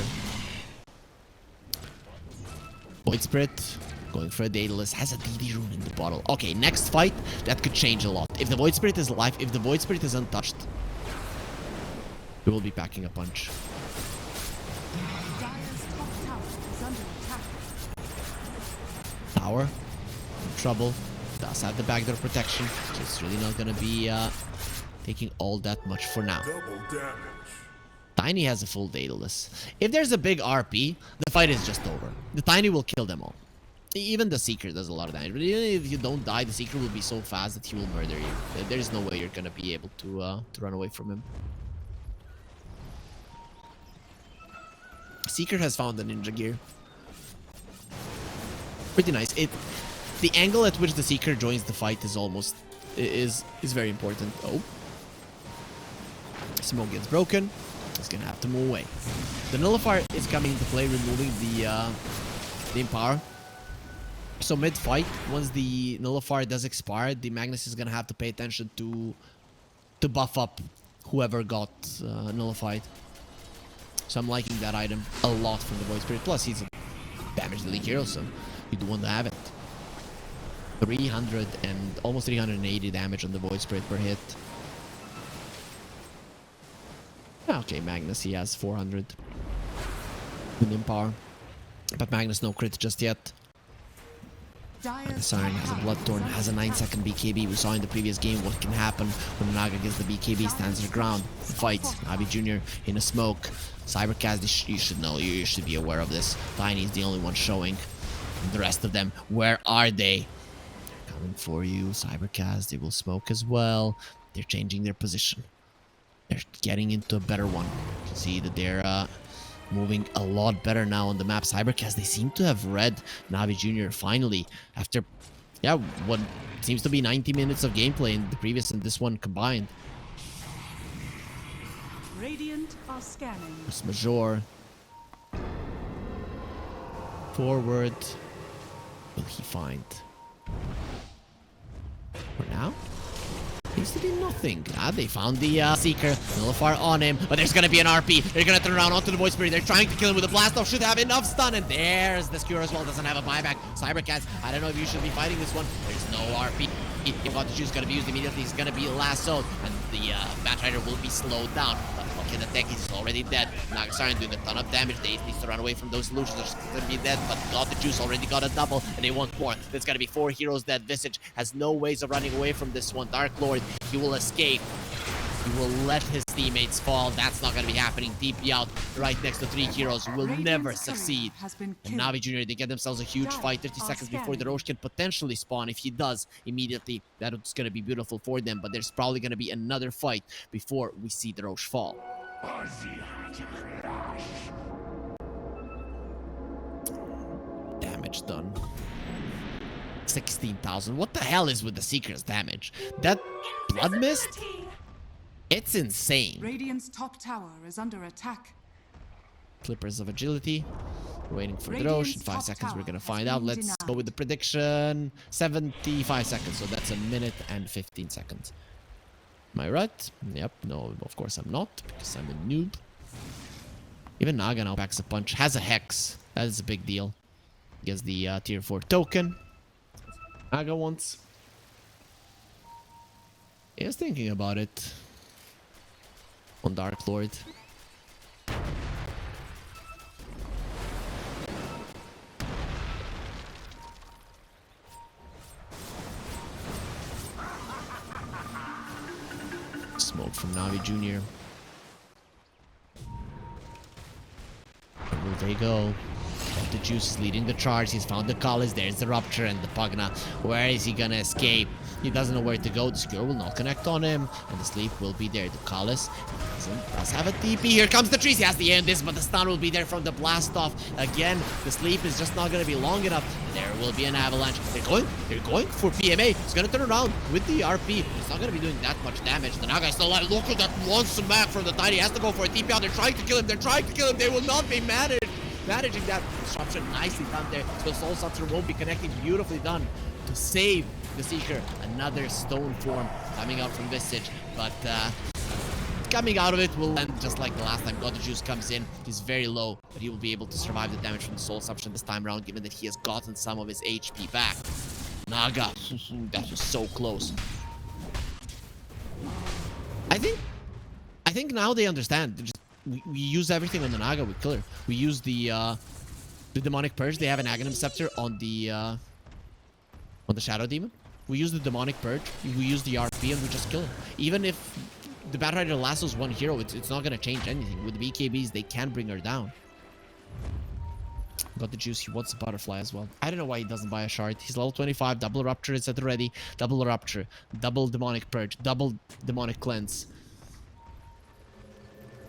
Void Spirit going for a Daedalus, has a DD rune in the bottle. Okay, next fight, that could change a lot. If the Void Spirit is alive, if the Void Spirit is untouched, we will be packing a punch. Tower in trouble. Does have the backdoor protection, so it's really not gonna be taking all that much for now. Tiny has a full Daedalus. If there's a big RP, the fight is just over. The Tiny will kill them all. Even the Seeker does a lot of damage, but even if you don't die, the Seeker will be so fast that he will murder you. There's no way you're gonna be able to run away from him. Seeker has found the ninja gear. Pretty nice. The angle at which the Seeker joins the fight is very important. Oh, smoke gets broken. He's gonna have to move away. The Nullifier is coming into play, removing the Empower. So mid-fight, once the Nullifier does expire, the Magnus is gonna have to pay attention to buff up whoever got nullified. So I'm liking that item a lot from the Void Spirit. Plus, he's a damage dealing hero, so you do want to have it. 300 and almost 380 damage on the Void Spirit per hit. Okay, Magnus, he has 400 with Empower. But Magnus no crit just yet. The Siren has a Bloodthorn, has a 9-second BKB. We saw in the previous game what can happen when Naga gets the BKB, stands their ground, fights. NAVI Junior in a smoke. Cybercats, you should know, you should be aware of this. Tiny is the only one showing. And the rest of them, where are they? They're coming for you, Cybercats. They will smoke as well. They're changing their position. They're getting into a better one. You can see that they're moving a lot better now on the map. Cybercats, they seem to have read NAVI Junior finally after, yeah, what seems to be 90 minutes of gameplay in the previous and this one combined. Radiant are scanning. There's Major. Forward. Will he find? For now? Seems to be nothing. They found the Seeker. Nullifier on him, but there's gonna be an RP. They're gonna turn around onto the Void Spirit. They're trying to kill him with a blast off. Should have enough stun, and there's the Skewer as well. Doesn't have a buyback. Cybercats, I don't know if you should be fighting this one. There's no RP. If what the juice gonna be used immediately, he's gonna be lassoed, and the Batrider will be slowed down. But okay, the deck is already dead. Nagasarian doing a ton of damage. They needs to run away from those illusions. They're just gonna be dead, but got the juice, already got a double, and they want more. There's gonna be 4 heroes dead. Visage has no ways of running away from this one. Dark Lord, he will escape. He will let his teammates fall. That's not going to be happening. DP out right next to 3 heroes will never succeed. And NAVI Junior, they get themselves a huge fight 30 seconds before the Roche can potentially spawn. If he does immediately, that's going to be beautiful for them. But there's probably going to be another fight before we see the Roche fall. Damage done. 16,000. What the hell is with the Seeker's damage? That Blood Mist? It's insane. Radiant's top tower is under attack. Clippers of Agility. We're waiting for the Roche. In 5 seconds, we're going to find out. Let's go with the prediction. 75 seconds. So that's 1 minute and 15 seconds. Am I right? Yep. No, of course I'm not, because I'm a noob. Even Naga now packs a punch. Has a Hex. That is a big deal. Gets the tier 4 token. Naga wants. He was thinking about it. On Dark Lord. Smoke from NAVI Junior. Where will they go? The Juice is leading the charge. He's found the Collis. There's the Rupture and the Pugna. Where is he gonna escape? He doesn't know where to go. The Skewer will not connect on him. And the Sleep will be there. The Collis does have a TP. Here comes the trees. He has the end this, but the stun will be there from the blast off. Again, the Sleep is just not gonna be long enough. There will be an avalanche. They're going for PMA. It's gonna turn around with the RP. It's not gonna be doing that much damage. The Naga is still alive. Look at that one smack from the Tiny. He has to go for a TP out. They're trying to kill him. They will not be managing that disruption. Nicely done there. So Soul Sucker won't be connecting. Beautifully done to save the Seeker. Another stone form coming out from Visage, but coming out of it will end just like the last time. God the Juice comes in. He's very low, but he will be able to survive the damage from the Soul Suction this time around, given that he has gotten some of his HP back. Naga, that was so close. I think now they understand. We use everything on the Naga, we kill her. We use the Demonic Purge. They have an Aghanim Scepter on the Shadow Demon. We use the Demonic Purge, we use the RP, and we just kill her. Even if the Batrider lassos one hero, it's not gonna change anything. With the BKBs, they can bring her down. Got the Juice, he wants a Butterfly as well. I don't know why he doesn't buy a shard. He's level 25, double Rupture is at the ready. Double Rupture, double Demonic Purge, double Demonic Cleanse.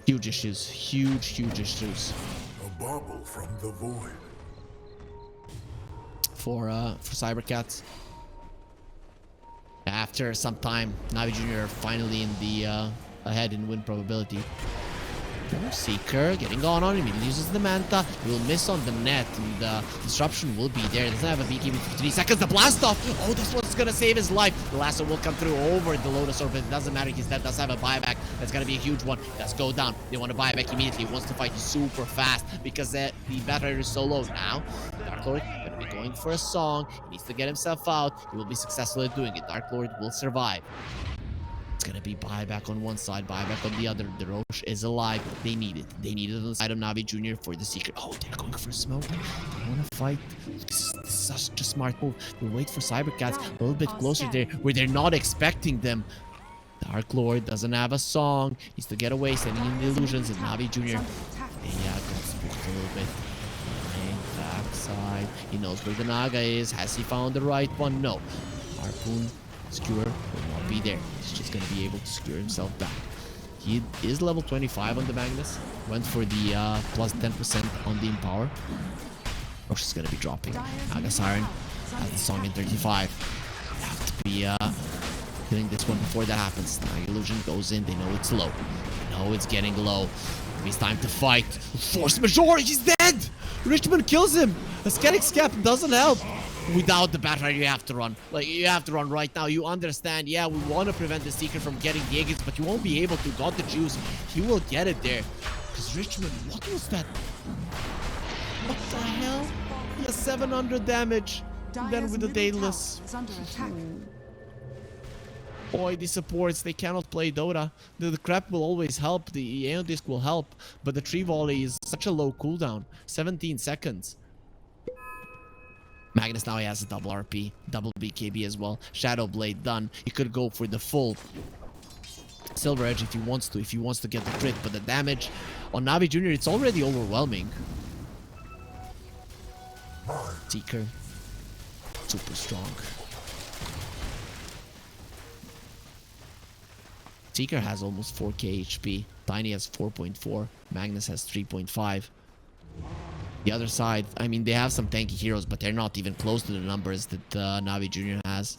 Huge issues. Huge issues. A bauble from the void. For Cybercats. After some time, NAVI Junior finally in the ahead in win probability. Seeker getting gone on him. He uses the Manta. He will miss on the net, and the disruption will be there. Doesn't have a BKB for 3 seconds. The blast off. Oh, this one's gonna save his life. The lasso will come through over the Lotus Orb. It doesn't matter. He's dead. Does have a buyback. That's gonna be a huge one. Does go down. They want to buy back immediately. He wants to fight super fast because the Batrider is so low now. Dark Lord gonna be going for a song. He needs to get himself out. He will be successful at doing it. Dark Lord will survive. It's gonna be buyback on one side, buyback on the other. The Roche is alive. They need it. They need it on the side of Navi Junior for the secret. Oh, they're going for smoke. They wanna fight. This is such a smart move. We'll wait for cybercats a little bit closer there, where they're not expecting them. Dark Lord doesn't have a song. Needs to get away, sending in the illusions, and Navi Junior. Yeah, got spooked a little bit. Backside. He knows where the Naga is. Has he found the right one? No. Harpoon Skewer will not be there. He's just going to be able to skewer himself back. He is level 25 on the Magnus. Went for the plus 10% on the Empower. Roche is going to be dropping. Naga Siren has the song in 35. Have to be hitting this one before that happens. Naga Illusion goes in. They know it's low. They know it's getting low. It's time to fight. Force Majeure. He's dead. Richmond kills him. The Skeletic Scap doesn't help. Without the Bat Rider, you have to run. Like, you have to run right now. You understand, yeah, we want to prevent the Seeker from getting the Aegis, but you won't be able to. Got the juice. He will get it there. Because Richmond, what was that? What the hell? He has 700 damage. And then with the Daedalus. Boy, these supports, they cannot play Dota. The crap will always help. The Aeon Disc will help. But the Tree Volley is such a low cooldown. 17 seconds. Magnus now he has a double RP, double BKB as well. Shadow Blade done. He could go for the full Silver Edge if he wants to get the crit, but the damage on Navi Junior, it's already overwhelming. Seeker, super strong. Seeker has almost 4k HP. Tiny has 4.4. Magnus has 3.5. The other side, I mean, they have some tanky heroes, but they're not even close to the numbers that Navi Junior has.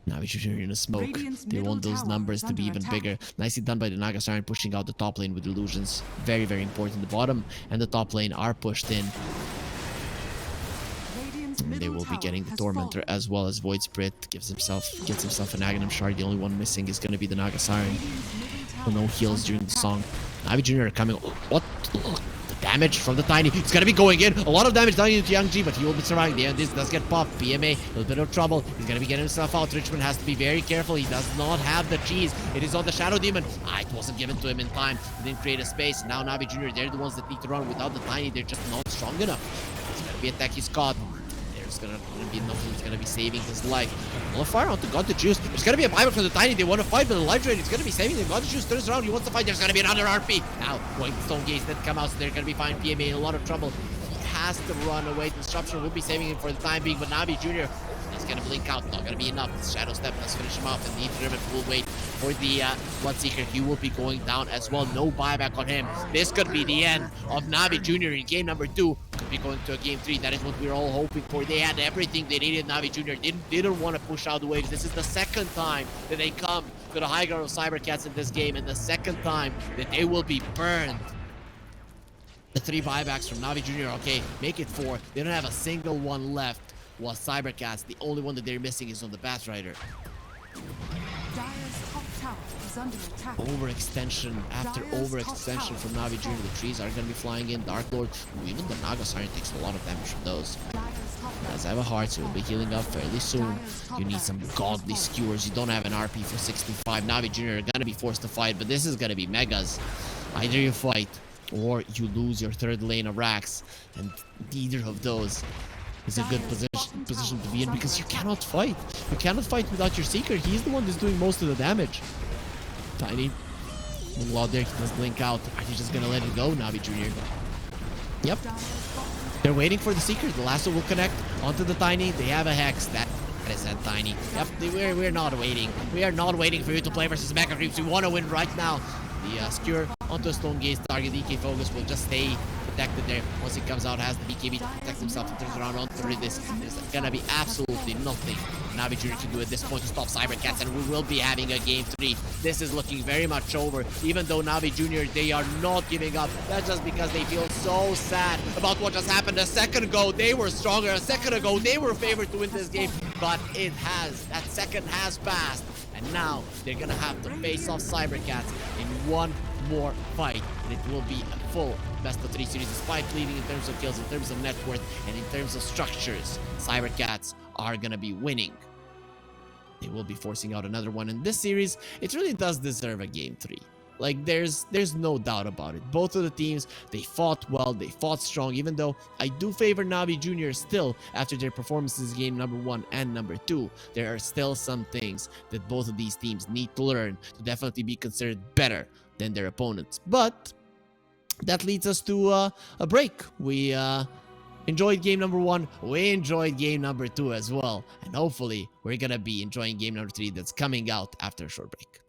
Navi Junior in a smoke. They want those numbers to be even bigger. Nicely done by the Naga Siren, pushing out the top lane with illusions. Very, very important. The bottom and the top lane are pushed in. And they will be getting the Tormentor as well as Void Spirit. Gets himself an Aghanim Shard. The only one missing is going to be the Naga Siren. No heals during the song. Navi Junior are coming. What? Damage from the Tiny. It's gonna be going in. A lot of damage down into Young G, but he will be surviving. The this does get popped. PMA, a little bit of trouble. He's gonna be getting himself out. Richmond has to be very careful. He does not have the cheese. It is on the Shadow Demon. It wasn't given to him in time. He didn't create a space. Now Navi Junior, they're the ones that need to run. Without the Tiny, they're just not strong enough. It's gonna be a Techie Scott. There's gonna be nothing that's gonna be saving his life. Well, fire onto Got the Juice. There's gonna be a buyback for the Tiny. They want to fight, but the life drain is gonna be saving them. Got the Juice turns around. He wants to fight. There's gonna be another RP. Now, going to Stone Gaze that come out, so they're gonna be fine. PMA in a lot of trouble. He has to run away. Disruption will be saving him for the time being, but Navi Junior is gonna blink out. Not gonna be enough. Shadow Step, let's finish him off. And the Etherman will wait for the Bloodseeker. He will be going down as well. No buyback on him. This could be the end of Navi Junior in game number 2. Could be going to a game 3. That is what we're all hoping for. They had everything they needed. Navi Junior didn't want to push out the waves. This is the second time that they come to the high ground of Cybercats in this game, and the second time that they will be burned. The 3 buybacks from Navi Junior. Okay, make it 4. They don't have a single one left. While Cybercats, the only one that they're missing is on the Bat Rider. Dire's top tower is under attack. Overextension after overextension from Navi Junior. The trees are going to be flying in. Dark Lord, even the Naga Siren takes a lot of damage from those. As I have a heart, so he'll be healing up fairly soon. You need some godly skewers. You don't have an RP for 65. Navi Junior are going to be forced to fight, but this is going to be megas. Either you fight or you lose your 3rd lane of racks, and neither of those is a good position to be in, because you cannot fight. You cannot fight without your Seeker. He's the one that's doing most of the damage. Tiny. While there, he does blink out. Are you just gonna let it go, Navi Junior? Yep. They're waiting for the Seeker. The lasso will connect onto the Tiny. They have a Hex. That is that Tiny. Yep, we're not waiting. We are not waiting for you to play versus Mecha Creeps. We want to win right now. The Skewer onto a Stone Gaze target. DK Focus will just stay protected there. Once he comes out, has the BKB to protect himself and turns around onto this. There's gonna be absolutely nothing Navi Junior can do at this point to stop Cybercats, and we will be having a game 3. This is looking very much over, even though Navi Junior, they are not giving up. That's just because they feel so sad about what just happened. A second ago, they were stronger. A second ago, they were favored to win this game, but that second has passed, and now they're gonna have to face off Cybercats in one more fight, and it will be a full best of 3 series, despite leading in terms of kills, in terms of net worth, and in terms of structures. Cybercats are gonna be winning. they will be forcing out another one in this series. It really does deserve a game 3. Like, there's no doubt about it. Both of the teams, they fought well, they fought strong, even though I do favor NAVI Junior still after their performances in game number 1 and number 2. There are still some things that both of these teams need to learn to definitely be considered better than their opponents. But that leads us to a break. We enjoyed game number 1, we enjoyed game number 2 as well, and hopefully we're gonna be enjoying game number 3 that's coming out after a short break.